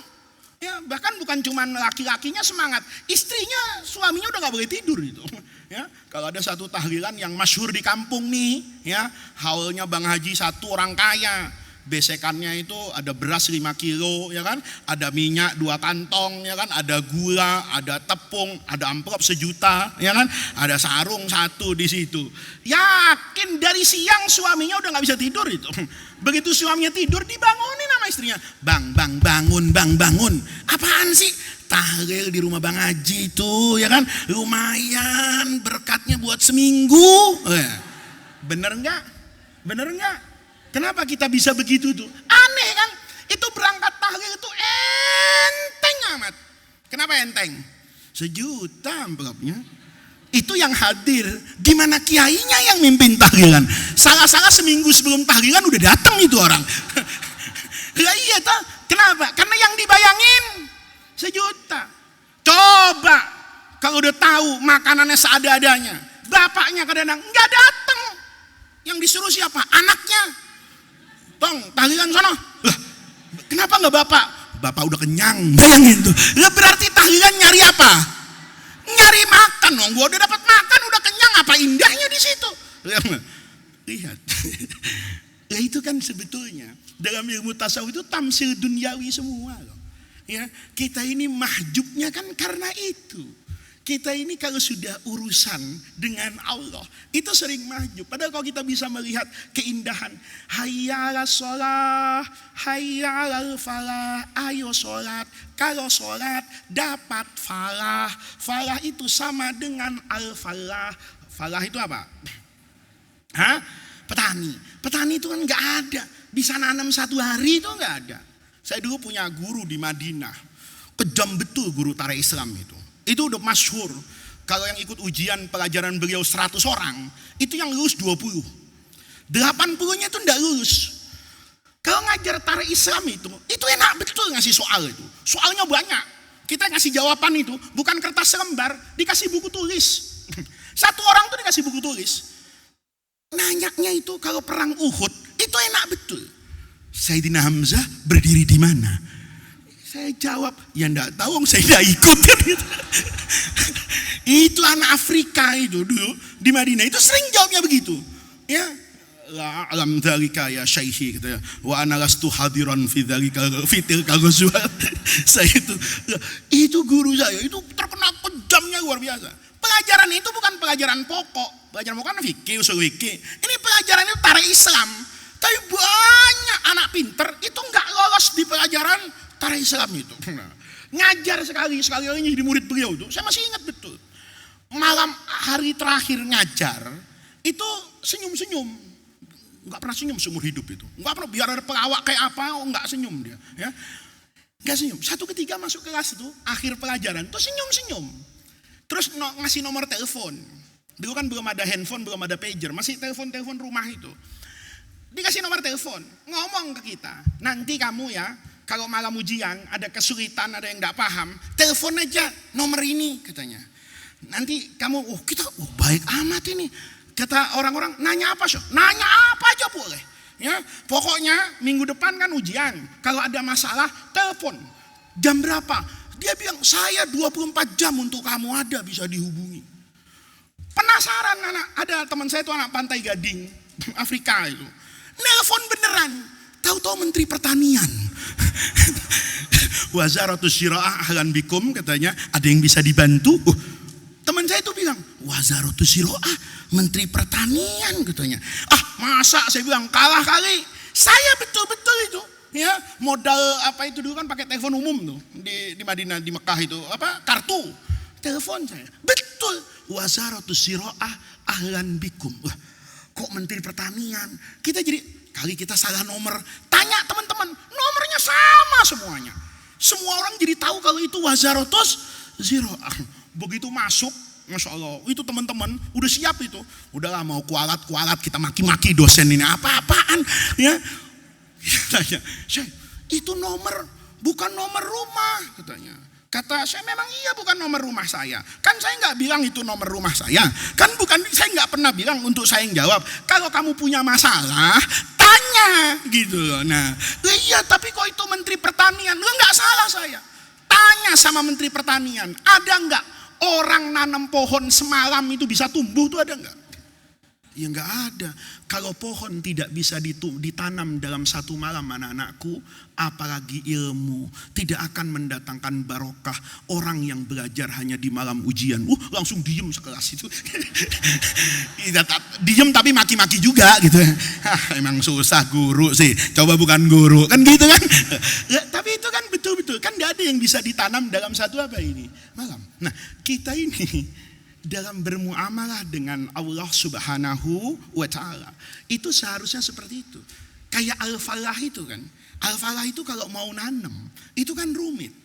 Ya, bahkan bukan cuma laki-lakinya semangat, istrinya, suaminya udah nggak boleh tidur gitu. Ya, kalau ada satu tahlilan yang masyhur di kampung nih, ya, haulnya Bang Haji satu orang kaya, besekannya itu ada beras 5 kilo, ya kan, ada minyak 2 kantong, ya kan, ada gula, ada tepung, ada amplop 1 juta, ya kan, ada sarung 1 di situ. Yakin dari siang suaminya udah nggak bisa tidur itu. Begitu suaminya tidur, dibangunin sama istrinya. Bang, bangun, bangun. Apaan sih? Tahlil di rumah Bang Haji itu, ya kan, lumayan berkatnya buat seminggu. Bener nggak? Kenapa kita bisa begitu tuh? Aneh kan? Itu berangkat tahlil itu enteng amat. Kenapa enteng? 1 juta amplopnya. Itu yang hadir. Gimana kiainya yang mimpin tahlilan? Salah-salah seminggu sebelum tahlilan udah datang itu orang. Ya iya toh. Kenapa? Karena yang dibayangin 1 juta. Coba kalau udah tahu makanannya seadanya, bapaknya kadang-kadang nggak datang. Yang disuruh siapa? Anaknya. Tong, tahlilan sana. Lah, kenapa nggak bapak? Bapak udah kenyang. Bayangin tuh. Lah berarti tahlilan nyari apa? Nyari makan. Dong, gua udah dapat makan, udah kenyang. Apa indahnya di situ? Lihat. Ya itu kan sebetulnya dalam ilmu tasawuf itu tamsil duniawi semua loh. Ya, kita ini mahjubnya kan karena itu. Kita ini kalau sudah urusan dengan Allah itu sering mahjub. Padahal kalau kita bisa melihat keindahan, hayya 'alas shalah, hayya 'alal falah, ayo sholat. Kalau sholat dapat falah. Falah itu sama dengan al-falah. Falah itu apa? Petani. Petani itu kan nggak ada. Bisa nanam 1 hari itu nggak ada. Saya dulu punya guru di Madinah. Kejam betul guru tarikh Islam itu. Itu udah masyhur. Kalau yang ikut ujian pelajaran beliau 100 orang, itu yang lulus 20. 80-nya itu enggak lulus. Kalau ngajar tarikh Islam itu enak betul ngasih soal itu. Soalnya banyak. Kita ngasih jawaban itu bukan kertas lembar, dikasih buku tulis. 1 orang tuh dikasih buku tulis. Nanyanya itu kalau perang Uhud, itu enak betul. Sayyidina Hamzah berdiri di mana? Saya jawab, ya enggak tahu, saya enggak ikut kan gitu. Itu anak Afrika itu dulu di Madinah itu sering jawabnya begitu. Ya, la alam dzalika ya syaihi gitu ya. Wa ana lastu hadiran fi dzalika fitil kaguswa. Saya itu guru saya itu terkenal kejamnya luar biasa. Pelajaran itu bukan pelajaran pokok. Pelajaran pokok kan fikih, usul fikih. Ini pelajaran itu tarikh Islam. Tapi banyak anak pinter itu enggak lolos di pelajaran tarikh Islam itu. Ngajar sekali lagi jadi murid beliau itu. Saya masih ingat betul. Malam hari terakhir ngajar itu senyum-senyum. Enggak pernah senyum seumur hidup itu. Enggak pernah, biar ada pelawak kayak apa, enggak senyum dia, ya. Enggak senyum. Satu ketika masuk kelas itu, akhir pelajaran itu senyum-senyum. Terus ngasih nomor telepon. Dulu kan belum ada handphone, belum ada pager, masih telepon rumah itu. Dikasih nomor telepon, ngomong ke kita, nanti kamu ya, kalau malam ujian ada kesulitan, ada yang enggak paham, telepon aja nomor ini katanya. Nanti kamu, baik amat ini. Kata orang-orang, nanya apa sih? Nanya apa aja boleh. Ya, pokoknya minggu depan kan ujian. Kalau ada masalah, telepon. Jam berapa? Dia bilang, saya 24 jam untuk kamu ada bisa dihubungi. Penasaran anak, ada teman saya itu anak Pantai Gading, Afrika itu. Nelpon beneran. Tahu-tahu Menteri Pertanian. Wazaratus Ziraah ahlan bikum katanya, ada yang bisa dibantu? Teman saya itu bilang, Wazaratus Ziraah, Menteri Pertanian katanya. Masa saya bilang kalah kali. Saya betul-betul itu, ya, modal apa itu dulu kan pakai telepon umum tuh di Madinah, di Mekah itu, kartu. Telepon saya. Betul. Wazaratus Ziraah ahlan bikum. Kok Menteri Pertanian? Kita jadi, kali kita salah nomor, tanya teman-teman, nomornya sama semuanya. Semua orang jadi tahu kalau itu Wazaratus Ziraah. Begitu masuk, Masya Allah, itu teman-teman udah siap itu. Udahlah mau kualat, kita maki-maki dosen ini, apa-apaan. Ya, tanya, itu nomor, bukan nomor rumah katanya. Kata saya, memang iya bukan nomor rumah saya. Kan saya nggak bilang itu nomor rumah saya. Kan bukan, saya nggak pernah bilang untuk saya yang jawab. Kalau kamu punya masalah, tanya gitu loh. Nah, iya tapi kok itu Menteri Pertanian? Nggak salah saya. Tanya sama Menteri Pertanian, ada nggak orang nanam pohon semalam itu bisa tumbuh tuh, ada nggak? Ya nggak ada. Kalau pohon tidak bisa ditanam dalam satu malam anak-anakku, apalagi ilmu. Tidak akan mendatangkan barokah. Orang yang belajar hanya di malam ujian, langsung diem sekelas itu. Diem tapi maki-maki juga gitu. Emang susah guru sih. Coba bukan guru kan gitu kan. Ya, tapi itu kan betul-betul kan nggak ada yang bisa ditanam dalam satu malam. Nah kita ini dalam bermuamalah dengan Allah Subhanahu wa ta'ala itu seharusnya seperti itu. Kayak al-falah itu kan. Al-falah itu kalau mau nanam itu kan rumit.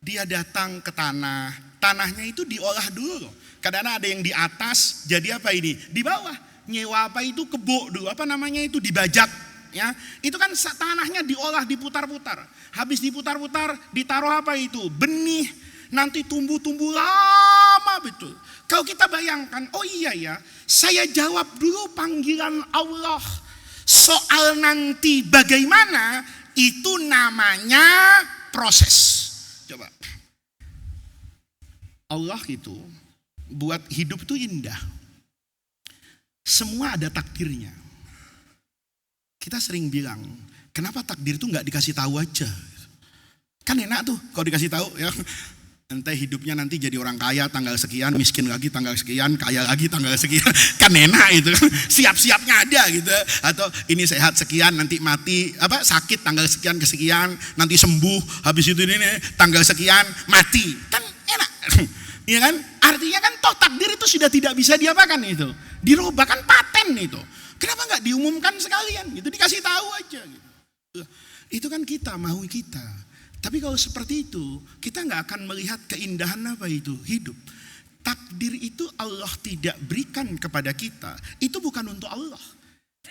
Dia datang ke tanah, tanahnya itu diolah dulu loh. Kadang ada yang di atas, jadi di bawah nyewa kebo dulu, dibajak ya. Itu kan tanahnya diolah, diputar-putar. Habis diputar-putar ditaruh benih, nanti tumbuh-tumbuh lama betul. Kalau kita bayangkan, oh iya ya, saya jawab dulu panggilan Allah. Soal nanti bagaimana, itu namanya proses. Coba. Allah itu buat hidup itu indah. Semua ada takdirnya. Kita sering bilang, kenapa takdir itu gak dikasih tahu aja? Kan enak tuh kalau dikasih tahu ya. Nanti hidupnya nanti jadi orang kaya tanggal sekian, miskin lagi tanggal sekian, kaya lagi tanggal sekian. Kan enak itu kan, siap-siapnya ada gitu. Atau ini sehat sekian, nanti mati, sakit tanggal sekian ke sekian, nanti sembuh, habis itu ini tanggal sekian mati. Kan enak. Iya kan? Artinya kan toh takdir itu sudah tidak bisa diapakan itu. Dirubah kan paten itu. Kenapa nggak diumumkan sekalian gitu, dikasih tahu aja gitu. Itu kan kita, mau kita. Tapi kalau seperti itu, kita nggak akan melihat keindahan hidup. Takdir itu Allah tidak berikan kepada kita. Itu bukan untuk Allah,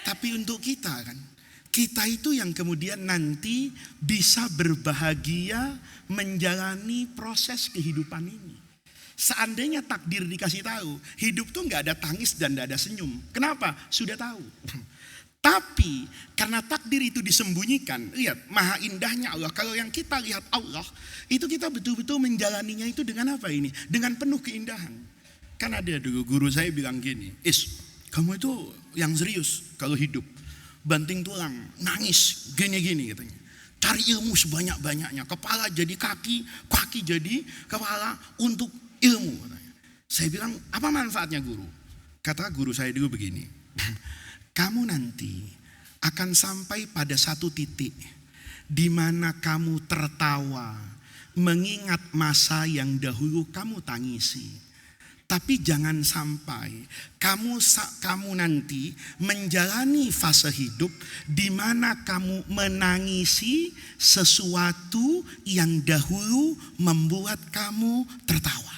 tapi untuk kita kan. Kita itu yang kemudian nanti bisa berbahagia menjalani proses kehidupan ini. Seandainya takdir dikasih tahu, hidup tuh nggak ada tangis dan nggak ada senyum. Kenapa? Sudah tahu. Tapi karena takdir itu disembunyikan, lihat maha indahnya Allah. Kalau yang kita lihat Allah, itu kita betul-betul menjalaninya itu dengan dengan penuh keindahan. Kan ada dulu guru saya bilang gini, kamu itu yang serius kalau hidup, banting tulang, nangis, gini-gini katanya. Cari ilmu sebanyak-banyaknya, kepala jadi kaki, kaki jadi kepala untuk ilmu katanya. Saya bilang, apa manfaatnya guru? Kata guru saya dulu begini, kamu nanti akan sampai pada satu titik di mana kamu tertawa mengingat masa yang dahulu kamu tangisi. Tapi jangan sampai kamu nanti menjalani fase hidup di mana kamu menangisi sesuatu yang dahulu membuat kamu tertawa.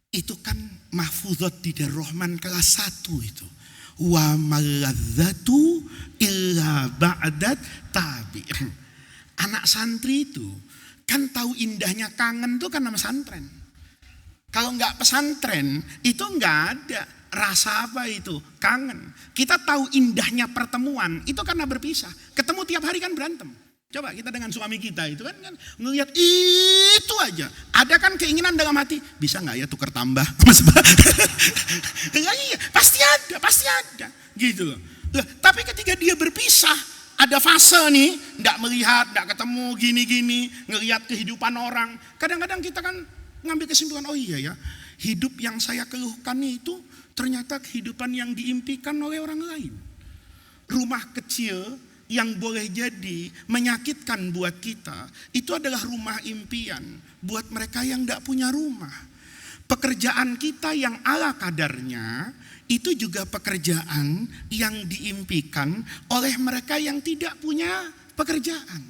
Itu kan mahfuzat di Rahman kelas 1 itu. Wa maladzatu illa ba'dat tabi. Anak santri itu kan tahu indahnya kangen tuh kan nama pesantren. Kalau nggak pesantren itu nggak ada rasa itu kangen. Kita tahu indahnya pertemuan itu karena berpisah. Ketemu tiap hari kan berantem. Coba kita dengan suami kita itu kan ngelihat itu aja. Ada kan keinginan dalam hati, bisa nggak ya tukar tambah? Iya, pasti ada, gitu loh. Tapi ketika dia berpisah, ada fase nih, nggak melihat, nggak ketemu, gini-gini, ngelihat kehidupan orang. Kadang-kadang kita kan ngambil kesimpulan, oh iya ya, hidup yang saya keluhkan itu ternyata kehidupan yang diimpikan oleh orang lain. Rumah kecil yang boleh jadi menyakitkan buat kita, itu adalah rumah impian buat mereka yang gak punya rumah. Pekerjaan kita yang ala kadarnya, itu juga pekerjaan yang diimpikan oleh mereka yang tidak punya pekerjaan.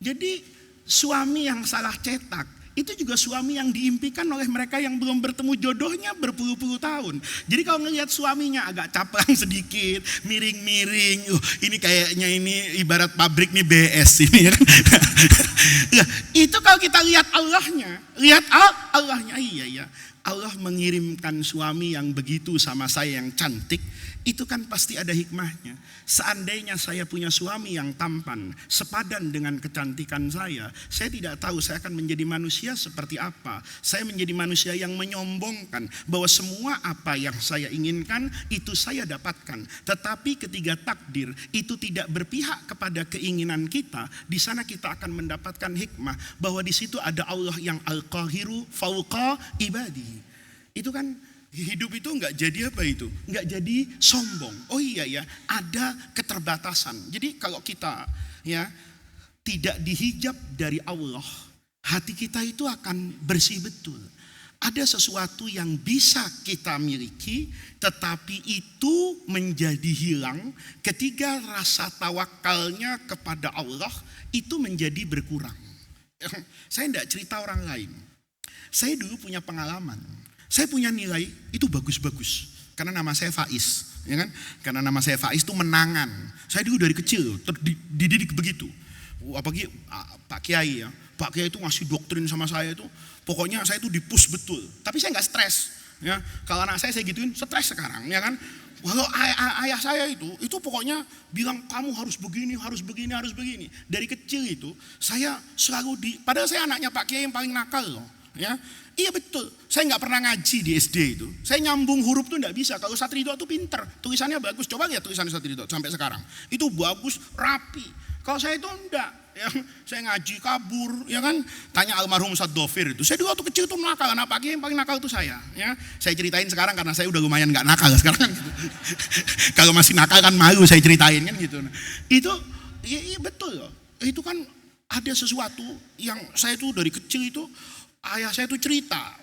Jadi suami yang salah cetak, itu juga suami yang diimpikan oleh mereka yang belum bertemu jodohnya berpuluh-puluh tahun. Jadi kalau ngelihat suaminya agak caplang sedikit, miring-miring, ini kayaknya ini ibarat pabrik nih BS ini ya kan. Itu kalau kita lihat Allahnya, Allahnya, iya ya. Allah mengirimkan suami yang begitu sama saya yang cantik, itu kan pasti ada hikmahnya. Seandainya saya punya suami yang tampan, sepadan dengan kecantikan saya tidak tahu saya akan menjadi manusia seperti apa. Saya menjadi manusia yang menyombongkan bahwa semua apa yang saya inginkan itu saya dapatkan. Tetapi ketika takdir itu tidak berpihak kepada keinginan kita, di sana kita akan mendapatkan hikmah bahwa di situ ada Allah yang Al-Qahiru fauqa ibadi. Itu kan hidup itu nggak jadi apa itu? Nggak jadi sombong. Oh iya ya, ada keterbatasan. Jadi kalau kita ya tidak dihijab dari Allah, hati kita itu akan bersih betul. Ada sesuatu yang bisa kita miliki, tetapi itu menjadi hilang ketika rasa tawakalnya kepada Allah itu menjadi berkurang. Saya tidak cerita orang lain. Saya dulu punya pengalaman. Saya punya nilai itu bagus-bagus karena nama saya Faiz, ya kan? Karena nama saya Faiz itu menangan. Saya dulu dari kecil dididik begitu. Apalagi Pak Kiai ya. Pak Kiai itu ngasih doktrin sama saya itu, pokoknya saya itu dipus betul. Tapi saya nggak stres. Ya, kalau anak saya gituin, stres sekarang, ya kan? Kalau ayah saya itu pokoknya bilang kamu harus begini, harus begini, harus begini. Dari kecil itu saya selalu padahal saya anaknya Pak Kiai yang paling nakal loh. Ya, iya betul. Saya nggak pernah ngaji di SD itu. Saya nyambung huruf tuh nggak bisa. Kalau Satridho tuh pinter, tulisannya bagus. Coba lihat tulisan Satridho sampai sekarang. Itu bagus, rapi. Kalau saya itu enggak. Ya, saya ngaji kabur, ya kan? Tanya almarhum Ustadz Dofir itu. Saya dulu waktu kecil tuh nakal. Anak pagi yang paling nakal itu saya. Ya, saya ceritain sekarang karena saya udah lumayan nggak nakal sekarang kan gitu. Kalau masih nakal kan malu saya ceritain kan gitu. Itu, iya betul loh. Itu kan ada sesuatu yang saya tuh dari kecil itu. Ayah saya tuh cerita,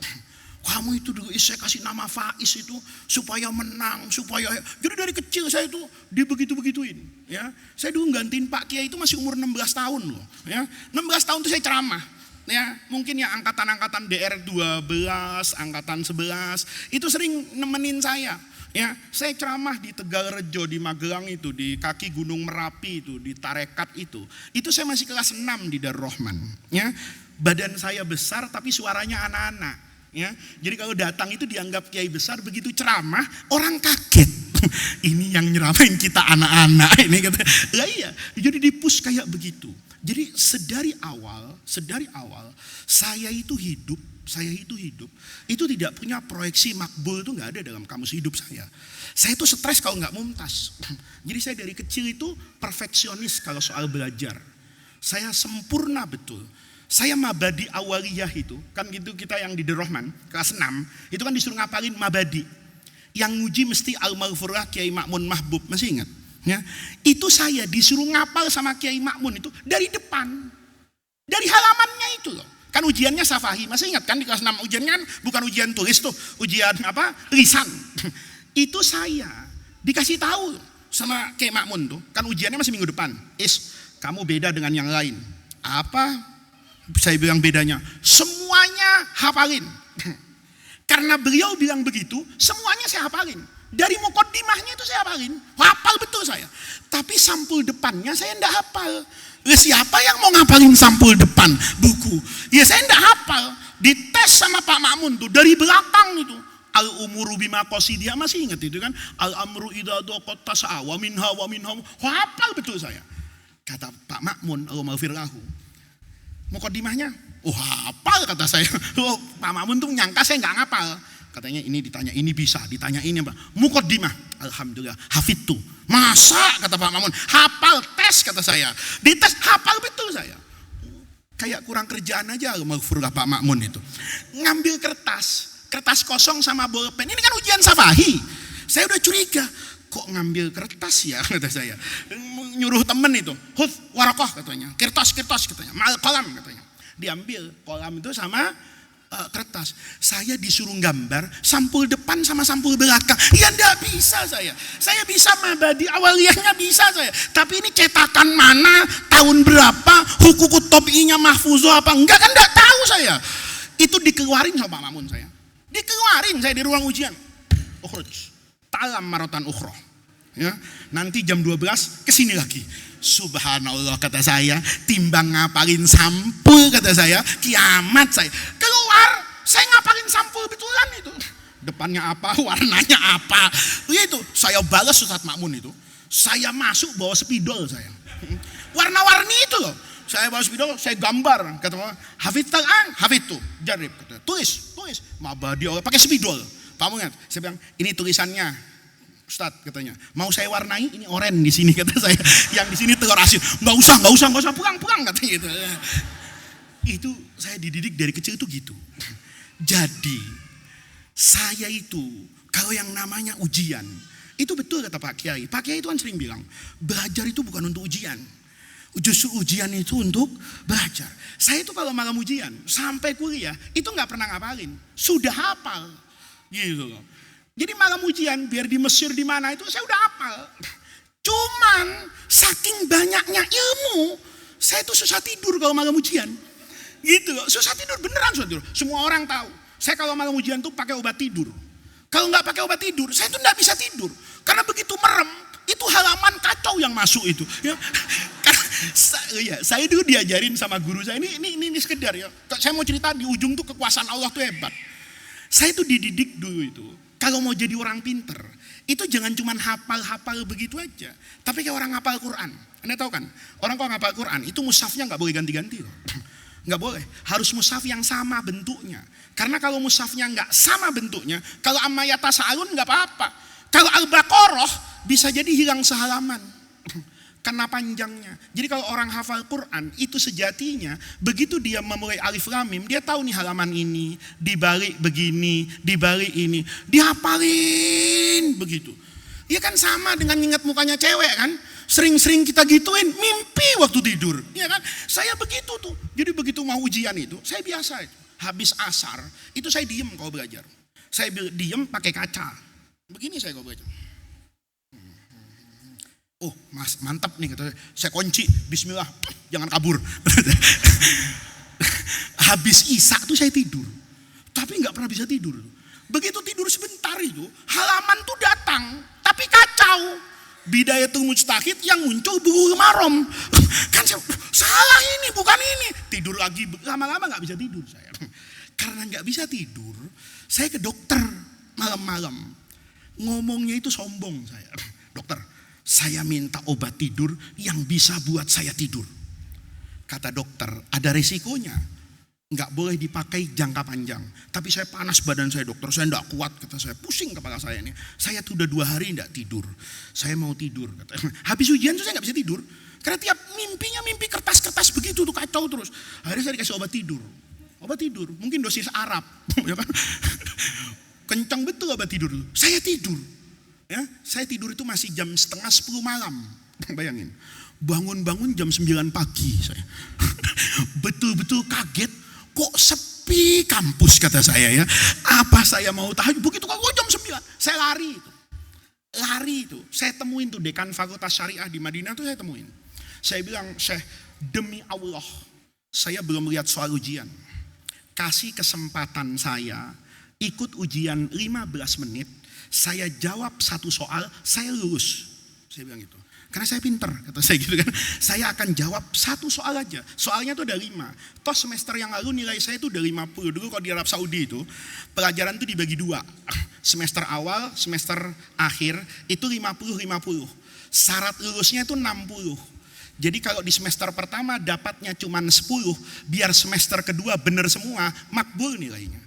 kamu itu dulu saya kasih nama Faiz itu supaya menang, supaya jadi dari kecil saya itu dibegitu-begituin. Ya, saya dulu gantiin Pak Kiai itu masih umur 16 tahun loh. Ya, 16 tahun itu saya ceramah. Ya, mungkin ya angkatan-angkatan DR 12, angkatan 11 itu sering nemenin saya. Ya, saya ceramah di Tegalrejo, di Magelang itu, di kaki Gunung Merapi itu, di Tarekat itu. Itu saya masih kelas 6 di Darul Rahman. Ya. Badan saya besar tapi suaranya anak-anak, ya. Jadi kalau datang itu dianggap kiai besar, begitu ceramah orang kaget. Ini yang nyeramain kita anak-anak ini kata. Lah iya, jadi dipus kayak begitu. Jadi sedari awal saya itu hidup itu tidak punya proyeksi makbul, itu nggak ada dalam kamus hidup saya. Saya itu stres kalau nggak mumtaz. Jadi saya dari kecil itu perfeksionis kalau soal belajar. Saya sempurna betul. Saya mabadi awaliyah itu, kan gitu kita yang di Darul Rahman, kelas 6, itu kan disuruh ngapalin mabadi. Yang nguji mesti Al-Maghfurah Kiai Ma'mun Mahbub, masih ingat? Ya, itu saya disuruh ngapal sama Kiai Ma'mun itu dari depan. Dari halamannya itu loh. Kan ujiannya Safahi, masih ingat kan di kelas 6 ujiannya kan bukan ujian tulis tuh, ujian apa? Lisan. Itu saya dikasih tahu sama Kiai Ma'mun tuh, kan ujiannya masih minggu depan. Kamu beda dengan yang lain. Apa? Saya bilang bedanya, semuanya hafalin. Karena beliau bilang begitu, semuanya saya hafalin. Dari mukaddimahnya itu saya hafalin, hafal betul saya. Tapi sampul depannya saya enggak hafal. Siapa yang mau ngapalin sampul depan buku? Ya saya enggak hafal. Dites sama Pak Ma'mun tuh dari belakang itu. Al-umuru bima qasidiha, masih ingat itu kan? Al-amru idza daqat tas'a wa minha hafal betul saya. Kata Pak Ma'mun, Allahumma lahu. Mukaddimahnya, hafal kata saya. Pak Ma'mun tuh nyangka saya nggak ngapal. Katanya ini ditanya ini bisa, ditanya ini apa. Mukaddimah, alhamdulillah, hafidtu. Masa kata Pak Ma'mun, hafal tes kata saya. Dites hafal betul saya. Kayak kurang kerjaan aja maghfurlah Pak Ma'mun itu. Ngambil kertas kosong sama bolpen. Ini kan ujian Safahi. Saya udah curiga. Kok ngambil kertas ya kata saya. Nyuruh temen itu, warakoh katanya, kertas katanya, kolam katanya. Diambil kolam itu sama kertas. Saya disuruh gambar sampul depan sama sampul belakang. Ya enggak bisa saya. Saya bisa mabadi awaliyahnya bisa saya. Tapi ini cetakan mana, tahun berapa, hukukut tobi'inya mahfuzo apa enggak kan enggak tahu saya. Itu dikeluarin sama Pak Ma'mun saya. Dikeluarin saya di ruang ujian. Ukhruj. Talam marotan ukhroh. Ya, nanti jam 12 kesini lagi. Subhanallah kata saya, timbang ngapalin sampul kata saya, kiamat saya. Keluar Saya ngapalin sampul betulan itu. Depannya apa, warnanya apa. Itu saya balas Ustadz Makmun itu. Saya masuk bawa spidol saya. Warna-warni itu loh. Saya bawa spidol, saya gambar. Kata Hafidh Quran, Hafidh tuh. Jarib. Tulis. Mabadi pakai spidol. Pak Mungat, saya bilang ini tulisannya. Ustadz katanya, mau saya warnai ini oranye di sini kata saya. Yang di sini telur asin. Nggak usah pulang katanya gitu. Itu saya dididik dari kecil itu gitu. Jadi saya itu kalau yang namanya ujian itu betul kata Pak Kiai. Pak Kiai itu kan sering bilang belajar itu bukan untuk ujian. Justru ujian itu untuk belajar. Saya itu kalau malam ujian sampai kuliah itu nggak pernah ngapalin, sudah hafal gitu loh. Jadi malam ujian biar di Mesir di mana itu saya udah hafal. Cuman saking banyaknya ilmu saya itu susah tidur kalau malam ujian. Gitu loh, susah tidur beneran susah tidur. Semua orang tahu. Saya kalau malam ujian tuh pakai obat tidur. Kalau nggak pakai obat tidur, saya tuh nggak bisa tidur. Karena begitu merem, itu halaman kacau yang masuk itu. Ya. Saya dulu diajarin sama guru saya. Ini sekedar ya. Saya mau cerita di ujung tuh kekuasaan Allah tuh hebat. Saya tuh dididik dulu itu. Kalau mau jadi orang pinter, itu jangan cuma hafal-hafal begitu aja. Tapi kayak orang hafal Quran. Anda tahu kan, orang kalau hafal Quran itu mushafnya nggak boleh ganti-ganti loh. Nggak boleh, harus mushaf yang sama bentuknya. Karena kalau mushafnya nggak sama bentuknya, kalau amma yatasa'alun nggak apa-apa. Kalau Al-Baqarah bisa jadi hilang sehalaman. Karena panjangnya. Jadi kalau orang hafal Quran itu sejatinya begitu dia memulai alif lam mim, dia tahu nih halaman ini, dibalik begini, dibalik ini, dihafalin begitu. Ya kan sama dengan ingat mukanya cewek kan? Sering-sering kita gituin, mimpi waktu tidur. Ya kan? Saya begitu tuh. Jadi begitu mau ujian itu, saya biasa itu. Habis asar, itu saya diem kalau belajar. Saya diem pakai kaca. Begini saya kalau belajar. Oh mas mantap nih kata saya kunci bismillah jangan kabur. Habis isya tuh saya tidur tapi nggak pernah bisa tidur. Begitu tidur sebentar itu halaman tuh datang tapi kacau. Bidayatul mujtahid yang muncul bulu marom. Kan salah ini bukan ini. Tidur lagi lama-lama nggak bisa tidur saya. Karena nggak bisa tidur saya ke dokter malam-malam. Ngomongnya itu sombong saya. Dokter, saya minta obat tidur yang bisa buat saya tidur. Kata dokter, ada resikonya. Nggak boleh dipakai jangka panjang. Tapi saya panas badan saya dokter, saya nggak kuat. Kata saya, pusing kepala saya ini. Saya tuh udah 2 hari nggak tidur. Saya mau tidur. Kata. Habis ujian tuh saya nggak bisa tidur. Karena tiap mimpinya mimpi kertas-kertas begitu tuh kacau terus. Akhirnya saya dikasih obat tidur. Obat tidur, mungkin dosis Arab. Ya kan? Kencang betul obat tidur. Saya tidur. Ya, saya tidur itu masih jam setengah 10 malam. Bayangin. Bangun-bangun jam 9 pagi saya. Betul-betul kaget. Kok sepi kampus kata saya ya. Apa saya mau tahajud? Begitu kok jam 9. Saya lari itu. Lari itu. Saya temuin tuh dekan Fakultas Syariah di Madinah tuh saya temuin. Saya bilang, Syekh demi Allah. Saya belum lihat soal ujian. Kasih kesempatan saya ikut ujian 15 menit. Saya jawab 1 soal, saya lulus. Saya bilang gitu. Karena saya pinter, kata saya gitu kan. Saya akan jawab 1 soal aja. Soalnya tuh ada 5. Toh semester yang lalu nilai saya tuh udah 50. Dulu kalau di Arab Saudi itu, pelajaran tuh dibagi 2. Semester awal, semester akhir, itu 50-50. Syarat lulusnya itu 60. Jadi kalau di semester pertama dapatnya cuma 10, biar semester kedua bener semua, makbul nilainya.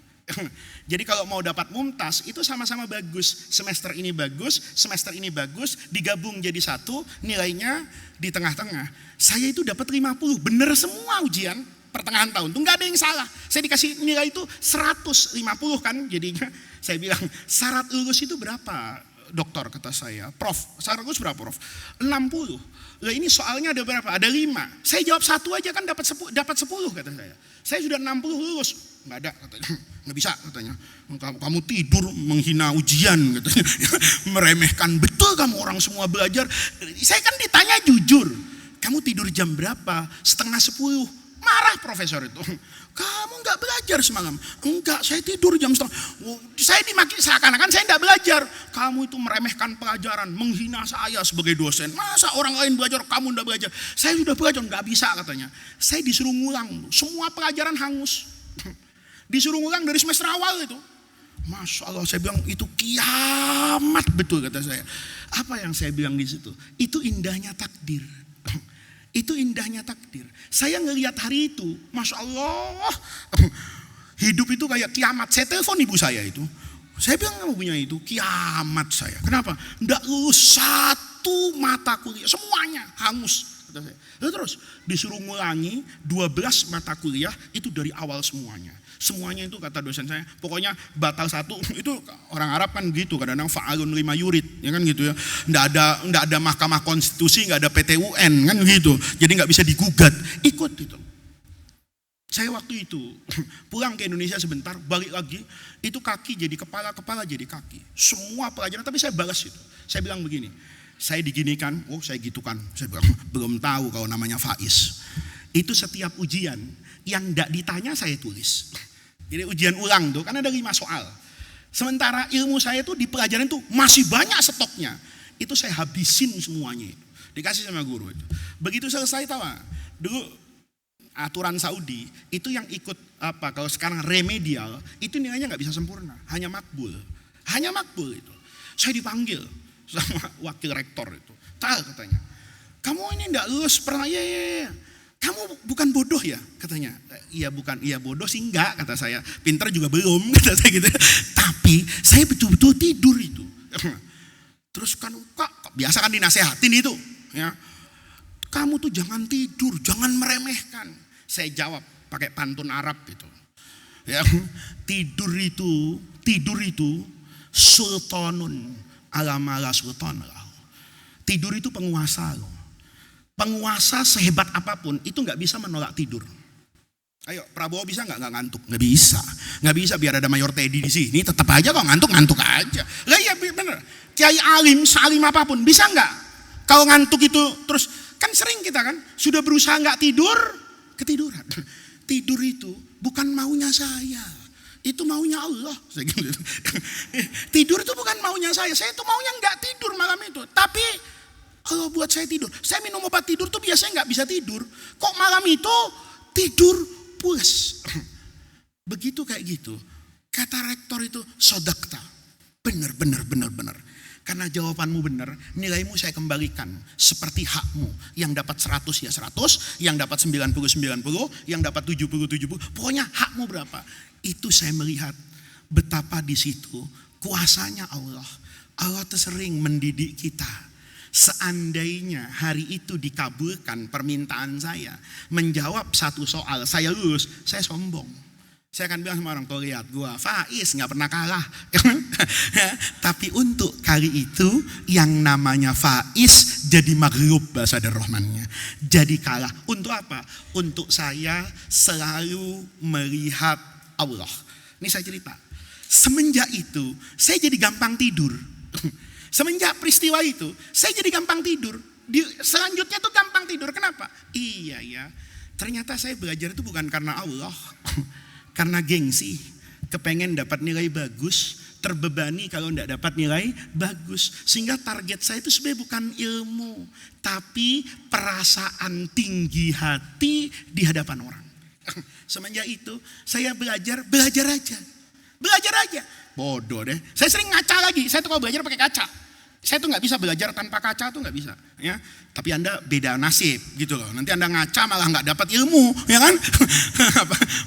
Jadi kalau mau dapat mumtaz itu sama-sama bagus. Semester ini bagus, semester ini bagus, digabung jadi 1, nilainya di tengah-tengah. Saya itu dapat 50, bener semua ujian pertengahan tahun tuh nggak ada yang salah. Saya dikasih nilai itu 150 kan jadinya. Saya bilang syarat lulus itu berapa? Dokter kata saya, Prof, syarat lulus berapa Prof? 60. Lah ini soalnya ada berapa? Ada 5. Saya jawab 1 aja kan dapat 10 kata saya. Saya sudah 60 lulus. Nggak ada katanya. Nggak bisa katanya. Kamu tidur menghina ujian katanya. Meremehkan betul kamu orang semua belajar. Saya kan ditanya jujur. Kamu tidur jam berapa? Setengah 10. Marah profesor itu. Kamu nggak belajar semalam? Enggak, saya tidur jam setengah. Saya dimaki seakan-akan saya nggak belajar. Kamu itu meremehkan pelajaran, menghina saya sebagai dosen. Masa orang lain belajar, kamu nggak belajar? Saya sudah belajar, nggak bisa katanya. Saya disuruh ngulang, semua pelajaran hangus. Disuruh ngulang dari semester awal itu. Masya Allah, saya bilang itu kiamat betul kata saya. Apa yang saya bilang di situ? Itu indahnya takdir. Itu indahnya takdir. Saya ngelihat hari itu, Masya Allah, hidup itu kayak kiamat. Saya telepon ibu saya itu. Saya bilang kamu punya itu kiamat saya. Kenapa? Nggak lulus satu mata kuliah, semuanya hangus. Kata saya. Lalu terus disuruh ngulangi 12 mata kuliah itu dari awal semuanya. Semuanya itu kata dosen saya, pokoknya batal satu. Itu orang Arab kan gitu, kadang-kadang fa'alun lima yurid, ya kan gitu ya. Nggak ada mahkamah konstitusi, nggak ada PT UN kan gitu. Jadi nggak bisa digugat. Ikut itu. Saya waktu itu pulang ke Indonesia sebentar, balik lagi, itu kaki jadi kepala, kepala jadi kaki. Semua pelajaran, tapi saya balas itu. Saya bilang begini, saya diginikan, oh saya gitukan. Saya bilang, belum tahu kalau namanya Faiz. Itu setiap ujian yang tidak ditanya saya tulis. Jadi ujian ulang tuh kan ada 5 soal. Sementara ilmu saya tuh di pelajaran tuh masih banyak stoknya. Itu saya habisin semuanya itu. Dikasih sama guru itu. Begitu selesai tahu gak? Dulu aturan Saudi itu yang ikut apa? Kalau sekarang remedial itu nilainya nggak bisa sempurna, hanya makbul. Hanya makbul itu. Saya dipanggil sama wakil rektor itu. Tahu katanya. Kamu ini nggak lulus pernah ya. Kamu bukan bodoh ya katanya. Iya bukan, iya bodoh sih enggak kata saya. Pintar juga belum kata saya gitu. Tapi saya betul-betul tidur itu. Terus kan kok biasa kan dinasehatin itu ya. Kamu tuh jangan tidur, jangan meremehkan. Saya jawab pakai pantun Arab itu. Ya, tidur itu sultanun ala sultan. Tidur itu penguasa loh. Penguasa sehebat apapun itu nggak bisa menolak tidur. Ayo, Prabowo bisa nggak ngantuk? Nggak bisa biar ada Mayor Teddy di sini. Tetap aja kok ngantuk aja. Lah iya bener. Kiai alim, salim apapun bisa nggak? Kalau ngantuk itu terus kan sering kita kan sudah berusaha nggak tidur, ketiduran. Tidur itu bukan maunya saya, itu maunya Allah. Tidur itu bukan maunya saya itu maunya nggak tidur malam itu. Tapi kalau buat saya tidur, saya minum obat tidur tuh biasanya nggak bisa tidur. Kok malam itu tidur pulas. Begitu kayak gitu. Kata rektor itu sodakta. Benar. Karena jawabanmu benar, nilaimu saya kembalikan seperti hakmu. Yang dapat 100 ya 100, yang dapat 90, yang dapat 70. Pokoknya hakmu berapa. Itu saya melihat betapa di situ kuasanya Allah. Allah tuh sering mendidik kita. Seandainya hari itu dikabulkan permintaan saya menjawab satu soal, saya lulus, saya sombong. Saya akan bilang sama orang tua, lihat gua Faiz gak pernah kalah. Tapi untuk kali itu yang namanya Faiz jadi maghlub bahasa Ar-Rahmannya. Jadi kalah. Untuk apa? Untuk saya selalu melihat Allah. Ini saya cerita. Semenjak itu saya jadi gampang tidur. Semenjak peristiwa itu saya jadi gampang tidur. Selanjutnya tuh gampang tidur. Kenapa? Iya ya. Ternyata saya belajar itu bukan karena Allah. Karena gengsi, kepengen dapat nilai bagus, terbebani kalau tidak dapat nilai bagus. Sehingga target saya itu sebenarnya bukan ilmu, tapi perasaan tinggi hati di hadapan orang. Semenjak itu saya belajar aja. Bodoh deh. Saya sering ngaca lagi. Saya tuh kalau belajar pakai kaca. Saya tuh nggak bisa belajar tanpa kaca tuh nggak bisa. Ya. Tapi Anda beda nasib gitu loh. Nanti Anda ngaca malah nggak dapat ilmu, ya kan?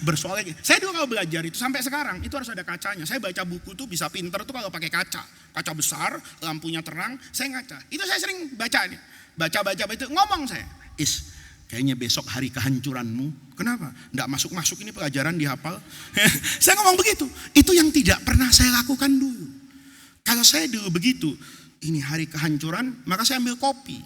Bersoal lagi. Saya dulu kalau belajar itu sampai sekarang itu harus ada kacanya. Saya baca buku tuh bisa pinter tuh kalau pakai kaca. Kaca besar, lampunya terang, saya ngaca. Itu saya sering baca nih. Baca itu ngomong saya. Kayaknya besok hari kehancuranmu. Kenapa? Nggak masuk ini pelajaran dihafal. Saya ngomong begitu. Itu yang tidak pernah saya lakukan dulu. Kalau saya dulu begitu, ini hari kehancuran, maka saya ambil kopi.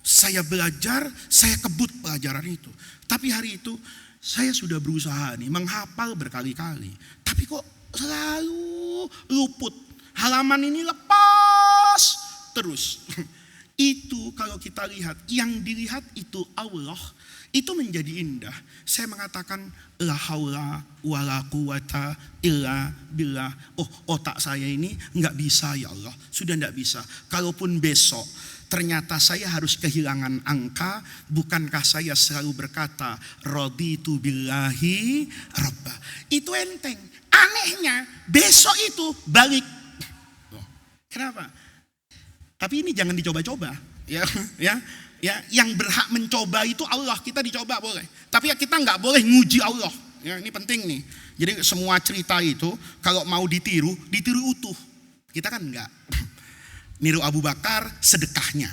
Saya belajar, saya kebut pelajaran itu. Tapi hari itu saya sudah berusaha nih menghafal berkali-kali. Tapi kok selalu luput. Halaman ini lepas terus. Itu kalau kita lihat, yang dilihat itu Allah, itu menjadi indah. Saya mengatakan la haula wala quwata illa billah. Oh, otak saya ini nggak bisa ya Allah, sudah nggak bisa. Kalaupun besok ternyata saya harus kehilangan angka, bukankah saya selalu berkata raditu billahi rabba. Itu enteng. Anehnya besok itu balik. Kenapa? Tapi ini jangan dicoba-coba, ya. Yang berhak mencoba itu Allah, kita dicoba boleh. Tapi kita nggak boleh nguji Allah. Ya, ini penting nih. Jadi semua cerita itu kalau mau ditiru utuh. Kita kan enggak. Niru Abu Bakar sedekahnya.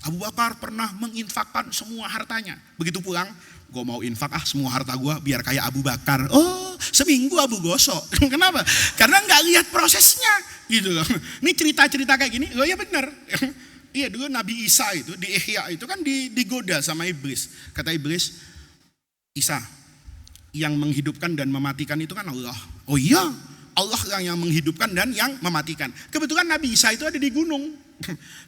Abu Bakar pernah menginfakkan semua hartanya. Begitu pulang, gue mau infak semua harta gue biar kayak Abu Bakar. Oh, seminggu Abu gosok. Kenapa? Karena nggak lihat prosesnya, gitu loh. Ini cerita-cerita kayak gini, oh ya benar. Iya, dulu Nabi Isa itu di Ihya itu kan digoda sama iblis. Kata iblis, Isa, yang menghidupkan dan mematikan itu kan Allah. Oh iya, Allah yang menghidupkan dan yang mematikan. Kebetulan Nabi Isa itu ada di gunung.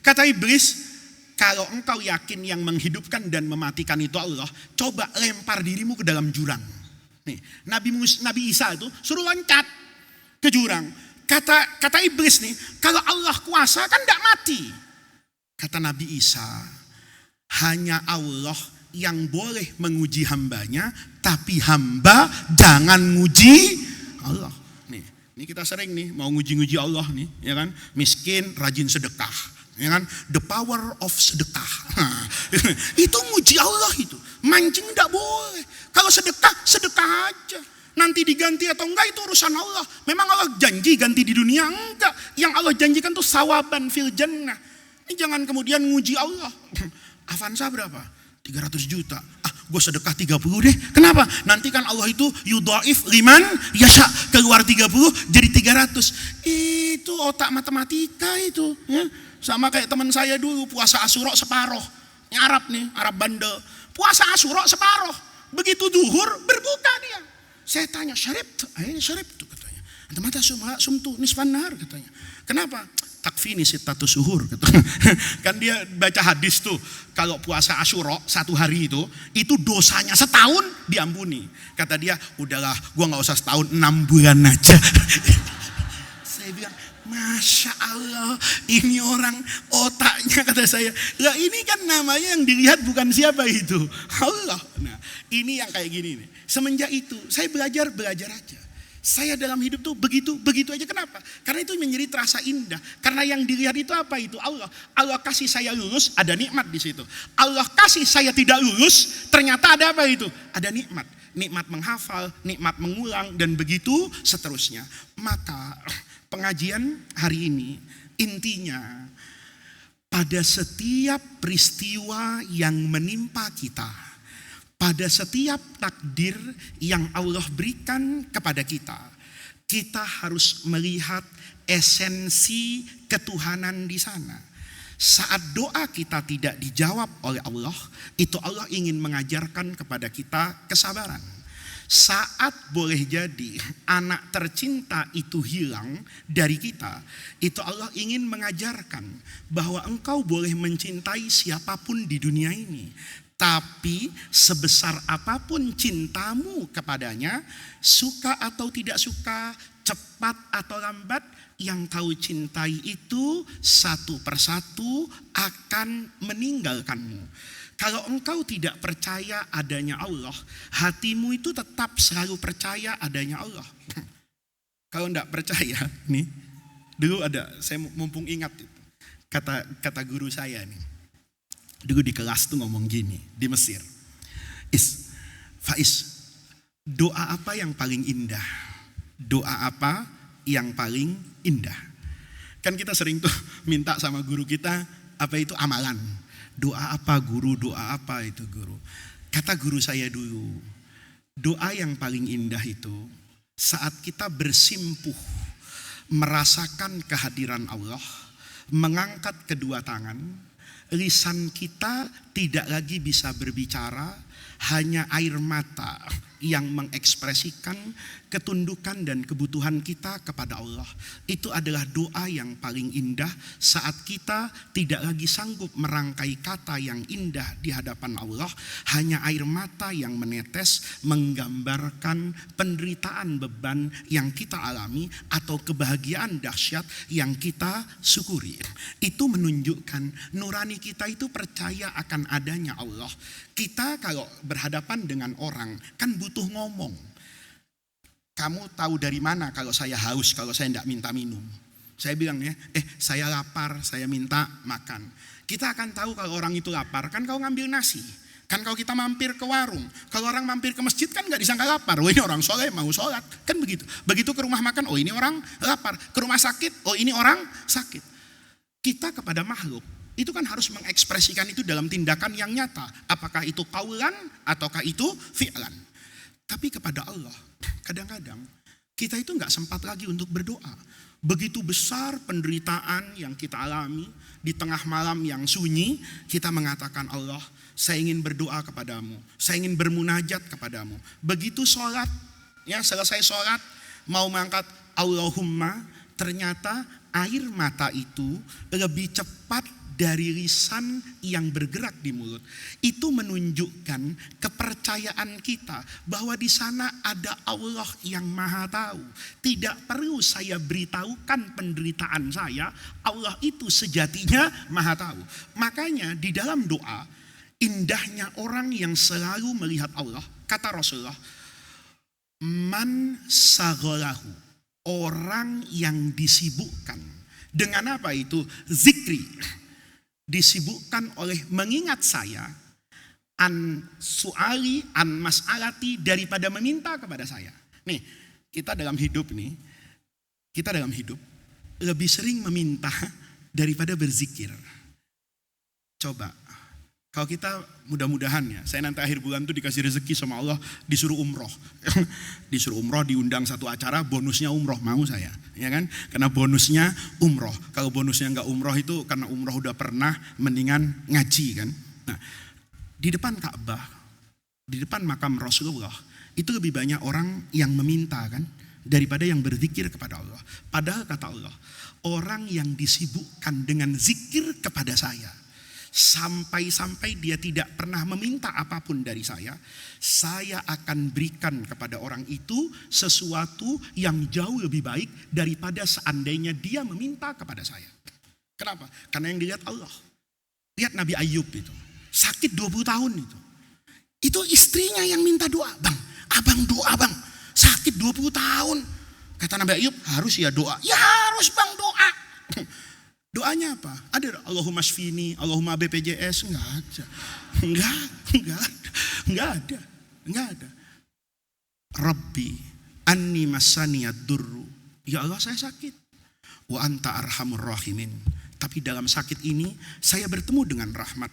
Kata iblis, kalau engkau yakin yang menghidupkan dan mematikan itu Allah, coba lempar dirimu ke dalam jurang. Nih, Nabi Isa itu suruh loncat ke jurang. Kata iblis nih, kalau Allah kuasa kan tidak mati. Kata Nabi Isa, hanya Allah yang boleh menguji hambanya, tapi hamba jangan nguji Allah. Ini kita sering nih mau nguji-nguji Allah nih, ya kan? Miskin rajin sedekah, ya kan? The power of sedekah. Itu nguji Allah itu. Mancing enggak boleh. Kalau sedekah aja. Nanti diganti atau enggak itu urusan Allah. Memang Allah janji ganti di dunia enggak. Yang Allah janjikan tuh sawaban fil jannah. Ini jangan kemudian nguji Allah. Avanza berapa? 300 juta. Gue sedekah 30 deh. Kenapa? Nanti kan Allah itu yudhaif liman yasha, keluar 30 jadi 300. Itu otak matematika itu, ya. Sama kayak teman saya dulu puasa Asyura separoh. Ini Arab nih, Arab bandel. Puasa Asyura separoh. Begitu duhur berbuka dia. Saya tanya, syaribtu? Syaribtu katanya. Antum sumtu nisfan nahar katanya. Kenapa? Takfini sittatu suhur gitu. Kan dia baca hadis tuh, kalau puasa Asyura 1 hari itu dosanya setahun diampuni. Kata dia, udahlah gua gak usah setahun, 6 bulan aja. Saya bilang, Masya Allah, ini orang otaknya, kata saya. Lah ini kan namanya yang dilihat bukan siapa itu, Allah. Nah ini yang kayak gini nih. Semenjak itu saya belajar aja. Saya dalam hidup tuh begitu aja. Kenapa? Karena itu menjadi terasa indah. Karena yang dilihat itu apa itu? Allah. Allah kasih saya lulus, ada nikmat di situ. Allah kasih saya tidak lulus, ternyata ada apa itu? Ada nikmat. Nikmat menghafal, nikmat mengulang, dan begitu seterusnya. Maka pengajian hari ini intinya pada setiap peristiwa yang menimpa kita, pada setiap takdir yang Allah berikan kepada kita, kita harus melihat esensi ketuhanan di sana. Saat doa kita tidak dijawab oleh Allah, itu Allah ingin mengajarkan kepada kita kesabaran. Saat boleh jadi anak tercinta itu hilang dari kita, itu Allah ingin mengajarkan bahwa engkau boleh mencintai siapapun di dunia ini. Tapi sebesar apapun cintamu kepadanya, suka atau tidak suka, cepat atau lambat, yang kau cintai itu satu persatu akan meninggalkanmu. Kalau engkau tidak percaya adanya Allah, hatimu itu tetap selalu percaya adanya Allah. Kalau enggak percaya, nih, dulu ada, saya mumpung ingat itu, kata guru saya nih. Dulu di kelas tuh ngomong gini, di Mesir. Faiz, doa apa yang paling indah? Doa apa yang paling indah? Kan kita sering tuh minta sama guru kita, apa itu amalan. Doa apa guru, doa apa itu guru. Kata guru saya dulu, doa yang paling indah itu saat kita bersimpuh, merasakan kehadiran Allah, mengangkat kedua tangan, lisan kita tidak lagi bisa berbicara, hanya air mata yang mengekspresikan ketundukan dan kebutuhan kita kepada Allah. Itu adalah doa yang paling indah saat kita tidak lagi sanggup merangkai kata yang indah di hadapan Allah. Hanya air mata yang menetes menggambarkan penderitaan beban yang kita alami atau kebahagiaan dahsyat yang kita syukuri. Itu menunjukkan nurani kita itu percaya akan adanya Allah. Kita kalau berhadapan dengan orang kan butuh ngomong. Kamu tahu dari mana kalau saya haus, kalau saya tidak minta minum? Saya bilang ya, saya lapar, saya minta makan. Kita akan tahu kalau orang itu lapar, kan kau ngambil nasi. Kan kalau kita mampir ke warung, kalau orang mampir ke masjid kan gak disangka lapar. Oh ini orang soleh mau sholat, kan begitu. Begitu ke rumah makan, oh ini orang lapar. Ke rumah sakit, oh ini orang sakit. Kita kepada makhluk, itu kan harus mengekspresikan itu dalam tindakan yang nyata. Apakah itu qaulan ataukah itu fi'lan. Tapi kepada Allah, kadang-kadang kita itu gak sempat lagi untuk berdoa. Begitu besar penderitaan yang kita alami di tengah malam yang sunyi, kita mengatakan, Allah, saya ingin berdoa kepadamu, saya ingin bermunajat kepadamu. Begitu sholat, ya selesai sholat, mau mengangkat Allahumma, ternyata air mata itu lebih cepat dari lisan yang bergerak di mulut. Itu menunjukkan kepercayaan kita bahwa di sana ada Allah yang Maha Tahu. Tidak perlu saya beritahukan penderitaan saya, Allah itu sejatinya Maha Tahu. Makanya di dalam doa, indahnya orang yang selalu melihat Allah, kata Rasulullah, man sagolahu, orang yang disibukkan. Dengan apa itu? Zikri. Disibukkan oleh mengingat saya, an su'ali, an mas'alati, daripada meminta kepada saya. Nih, kita dalam hidup lebih sering meminta daripada berzikir. Coba, kalau kita mudah-mudahan ya, saya nanti akhir bulan tuh dikasih rezeki sama Allah, disuruh umroh. Disuruh umroh, diundang satu acara, bonusnya umroh, mau saya. Ya kan? Karena bonusnya umroh. Kalau bonusnya enggak umroh itu karena umroh udah pernah, mendingan ngaji kan. Nah, di depan Ka'bah, di depan makam Rasulullah, itu lebih banyak orang yang meminta kan, daripada yang berzikir kepada Allah. Padahal kata Allah, orang yang disibukkan dengan zikir kepada saya, sampai-sampai dia tidak pernah meminta apapun dari saya akan berikan kepada orang itu sesuatu yang jauh lebih baik daripada seandainya dia meminta kepada saya. Kenapa? Karena yang dilihat Allah. Lihat Nabi Ayub itu, sakit 20 tahun itu. Itu istrinya yang minta doa, bang, abang doa bang, sakit 20 tahun. Kata Nabi Ayub, harus ya doa. Ya harus bang doa. Doanya apa? Ada Allahumma shfini, Allahumma BPJS, enggak ada. Rabbi anni masaniyad durru. Ya Allah, saya sakit. Wa anta arhamur rahimin. Tapi dalam sakit ini saya bertemu dengan rahmat.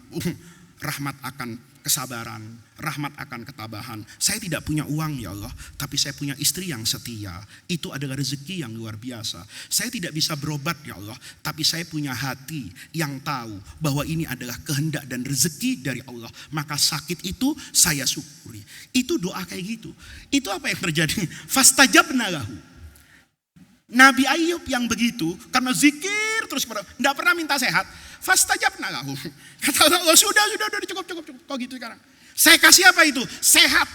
Rahmat akan kesabaran, rahmat akan ketabahan. Saya tidak punya uang ya Allah, tapi saya punya istri yang setia. Itu adalah rezeki yang luar biasa. Saya tidak bisa berobat ya Allah, tapi saya punya hati yang tahu bahwa ini adalah kehendak dan rezeki dari Allah. Maka sakit itu saya syukuri. Itu doa kayak gitu. Itu apa yang terjadi? Fastajabna lahu. Nabi Ayub yang begitu, karena zikir terus tidak pernah minta sehat. Fastajabna lahu. Kata Allah, sudah cukup. Kok gitu sekarang? Saya kasih apa itu? Sehat.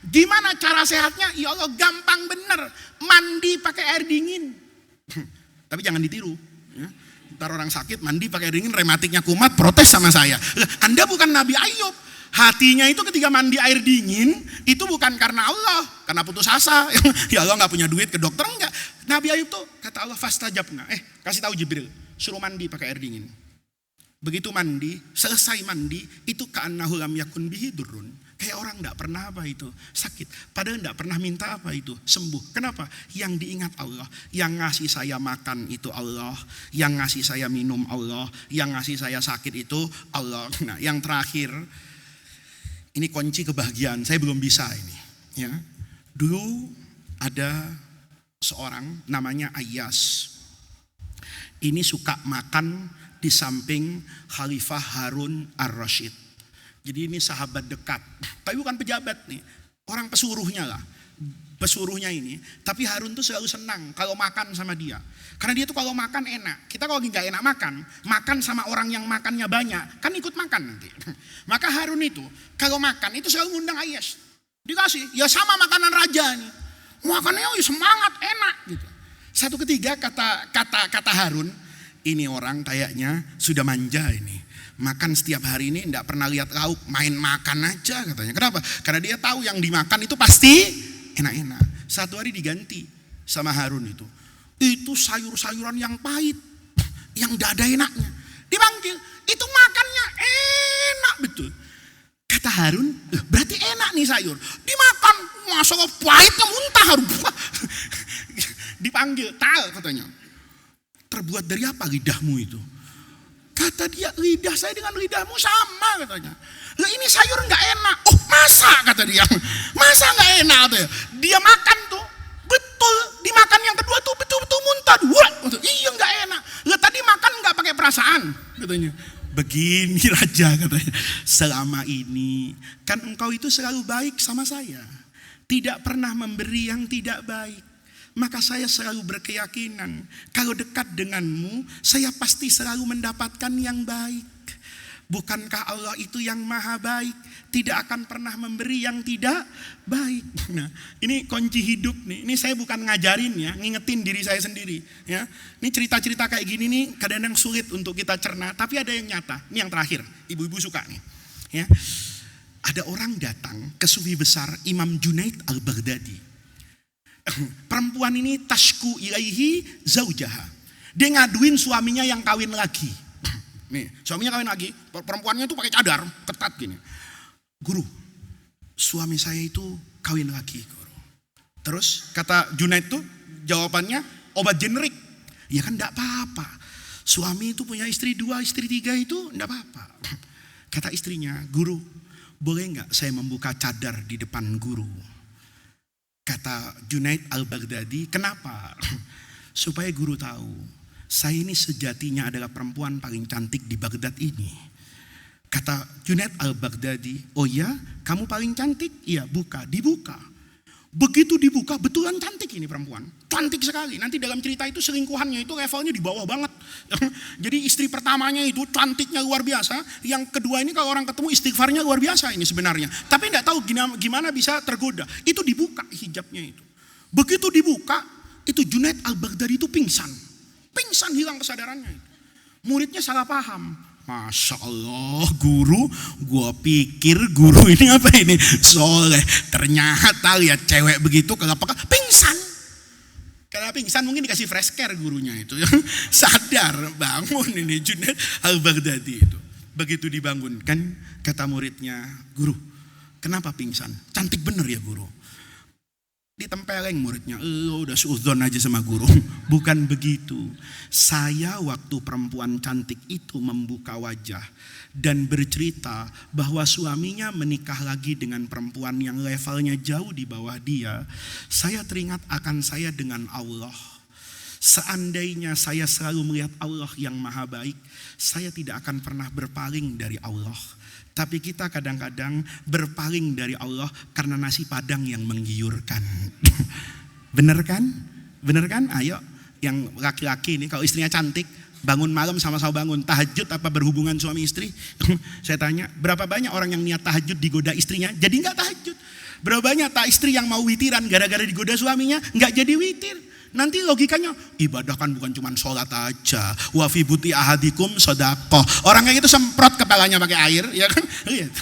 Gimana cara sehatnya? Ya Allah, gampang bener. Mandi pakai air dingin. Tapi jangan ditiru. Ya. Ntar orang sakit mandi pakai air dingin, rematiknya kumat, protes sama saya. Anda bukan Nabi Ayub. Hatinya itu ketika mandi air dingin, itu bukan karena Allah, karena putus asa. Ya Allah gak punya duit ke dokter, enggak. Nabi Ayub tuh kata Allah, fastajabna. Kasih tahu Jibril, suruh mandi pakai air dingin. Begitu mandi, selesai mandi, itu ka'annahu lam yakun bihi durrun. Kayak orang gak pernah apa itu, sakit. Padahal gak pernah minta apa itu, sembuh. Kenapa? Yang diingat Allah. Yang ngasih saya makan itu Allah. Yang ngasih saya minum Allah. Yang ngasih saya sakit itu Allah. Nah yang terakhir, ini kunci kebahagiaan, saya belum bisa ini. Ya. Dulu ada seorang namanya Ayyas. Ini suka makan di samping Khalifah Harun ar-Rasyid. Jadi ini sahabat dekat, tapi bukan pejabat nih, orang pesuruhnya lah. Pesuruhnya ini, tapi Harun tuh selalu senang kalau makan sama dia. Karena dia tuh kalau makan enak. Kita kalau nggak enak makan sama orang yang makannya banyak, kan ikut makan nanti. Maka Harun itu kalau makan itu selalu ngundang Ayas. Dikasih, ya sama makanan raja nih. Makannya semangat, enak gitu. Satu ketiga kata Harun, ini orang kayaknya sudah manja ini. Makan setiap hari ini enggak pernah lihat lauk, main makan aja katanya. Kenapa? Karena dia tahu yang dimakan itu pasti enak-enak. Satu hari diganti sama Harun itu sayur-sayuran yang pahit, yang gak ada enaknya. Dipanggil, itu makannya enak betul. Kata Harun, berarti enak nih sayur. Dimakan, masa pahitnya muntah Harun. Dipanggil, Tal katanya. Terbuat dari apa lidahmu itu? Kata dia, lidah saya dengan lidahmu sama katanya. Lah ini sayur nggak enak. Oh masa kata dia, masa nggak enak katanya. Dia makan tuh, betul dimakan yang kedua tuh betul-betul muntah. Wah, iya nggak enak. Lah tadi makan nggak pakai perasaan katanya. Begini raja katanya. Selama ini kan engkau itu selalu baik sama saya, tidak pernah memberi yang tidak baik. Maka saya selalu berkeyakinan kalau dekat denganmu saya pasti selalu mendapatkan yang baik. Bukankah Allah itu yang maha baik, tidak akan pernah memberi yang tidak baik. Nah ini kunci hidup nih. Ini saya bukan ngajarin ya, ngingetin diri saya sendiri ya. Ini cerita-cerita kayak gini nih kadang-kadang sulit untuk kita cerna, tapi ada yang nyata. Ini yang terakhir, ibu-ibu suka nih ya. Ada orang datang ke sufi besar Imam Junaid al-Baghdadi. Perempuan ini tashku ilaihi zaujaha. Dia ngaduin suaminya yang kawin lagi. Nih, suaminya kawin lagi, perempuannya itu pakai cadar, ketat gini. Guru, suami saya itu kawin lagi, guru. Terus kata Junaid tuh jawabannya obat generik. Ya kan enggak apa-apa. Suami itu punya istri 2, istri 3 itu enggak apa-apa. Kata istrinya, guru, boleh enggak saya membuka cadar di depan guru? Kata Junaid al-Baghdadi, kenapa? Supaya guru tahu, saya ini sejatinya adalah perempuan paling cantik di Baghdad ini. Kata Junaid al-Baghdadi, oh ya, kamu paling cantik? Iya, dibuka. Begitu dibuka, betulan cantik ini perempuan. Cantik sekali. Nanti dalam cerita itu selingkuhannya itu levelnya di bawah banget. Jadi istri pertamanya itu cantiknya luar biasa. Yang kedua ini kalau orang ketemu istighfarnya luar biasa ini sebenarnya. Tapi enggak tahu gimana bisa tergoda. Itu dibuka hijabnya itu. Begitu dibuka, itu Junaid al-Baghdadi itu pingsan. Pingsan, hilang kesadarannya itu. Muridnya salah paham. Masya Allah guru, gua pikir guru ini apa ini soleh, ternyata lihat cewek begitu kagak peka, pingsan. Karena pingsan mungkin dikasih fresh care gurunya itu, sadar bangun ini Junaid al-Baghdadi itu. Begitu dibangunkan kata muridnya, guru kenapa pingsan? Cantik bener ya guru. Ditempeleng muridnya, udah suudzon aja sama guru. Bukan begitu. Saya waktu perempuan cantik itu membuka wajah dan bercerita bahwa suaminya menikah lagi dengan perempuan yang levelnya jauh di bawah dia, saya teringat akan saya dengan Allah. Seandainya saya selalu melihat Allah yang maha baik, saya tidak akan pernah berpaling dari Allah. Tapi kita kadang-kadang berpaling dari Allah karena nasi padang yang menggiurkan. Bener kan? Bener kan? Ayo, yang laki-laki ini kalau istrinya cantik, bangun malam sama-sama bangun. Tahajud apa berhubungan suami istri? Saya tanya, berapa banyak orang yang niat tahajud digoda istrinya, jadi gak tahajud? Berapa banyak istri yang mau witiran gara-gara digoda suaminya, gak jadi witir? Nanti logikanya, ibadah kan bukan cuma sholat aja. Wa fi buti ahadikum sodaqoh. Orang kayak gitu semprot kepalanya pakai air, ya kan? Lihat.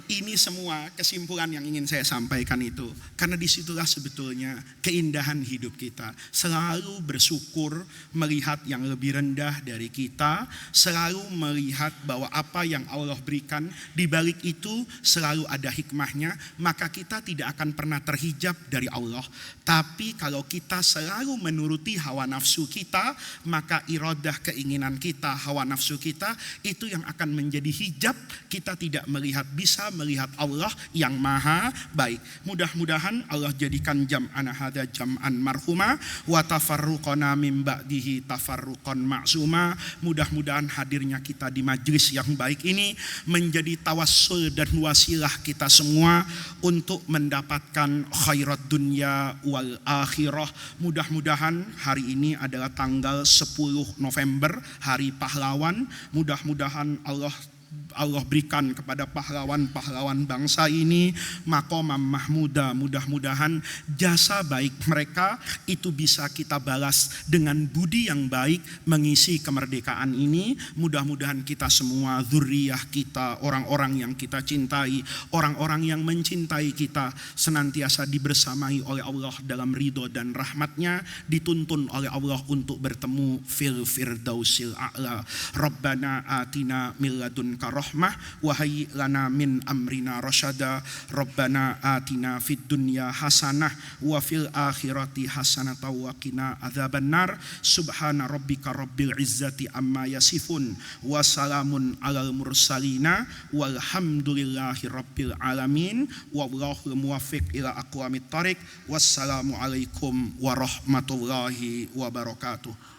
Ini semua kesimpulan yang ingin saya sampaikan itu. Karena disitulah sebetulnya keindahan hidup kita. Selalu bersyukur melihat yang lebih rendah dari kita. Selalu melihat bahwa apa yang Allah berikan, di balik itu selalu ada hikmahnya. Maka kita tidak akan pernah terhijab dari Allah. Tapi kalau kita selalu menuruti hawa nafsu kita, maka iradah keinginan kita, hawa nafsu kita, itu yang akan menjadi hijab. Kita tidak bisa melihat Allah yang maha baik. Mudah-mudahan Allah jadikan jam'ana hadza jam'an marhuma wa tafarruqana min ba'dihi tafarruqan ma'suma. Mudah-mudahan hadirnya kita di majlis yang baik ini menjadi tawassul dan wasilah kita semua untuk mendapatkan khairat dunya wal akhirah. Mudah-mudahan hari ini adalah tanggal 10 November, hari pahlawan. Mudah-mudahan Allah berikan kepada pahlawan-pahlawan bangsa ini maqamam mahmuda. Mudah-mudahan jasa baik mereka itu bisa kita balas dengan budi yang baik mengisi kemerdekaan ini. Mudah-mudahan kita semua, zuriyah kita, orang-orang yang kita cintai, orang-orang yang mencintai kita senantiasa dibersamai oleh Allah dalam ridho dan rahmatnya, dituntun oleh Allah untuk bertemu fil firdausil a'la. Rabbana atina min ladunka rahmah wa hayyi lana min amrina rasyada. Rabbana atina fid dunya hasanah wa fil akhirati hasanah wa qina adzabannar. Subhana rabbika rabbil izzati amma yasifun wa salamun alal mursalina walhamdulillahi rabbil alamin. Wallahu muwaffiq ila aqwamit thariq. Wassalamu alaikum warahmatullahi wabarakatuh.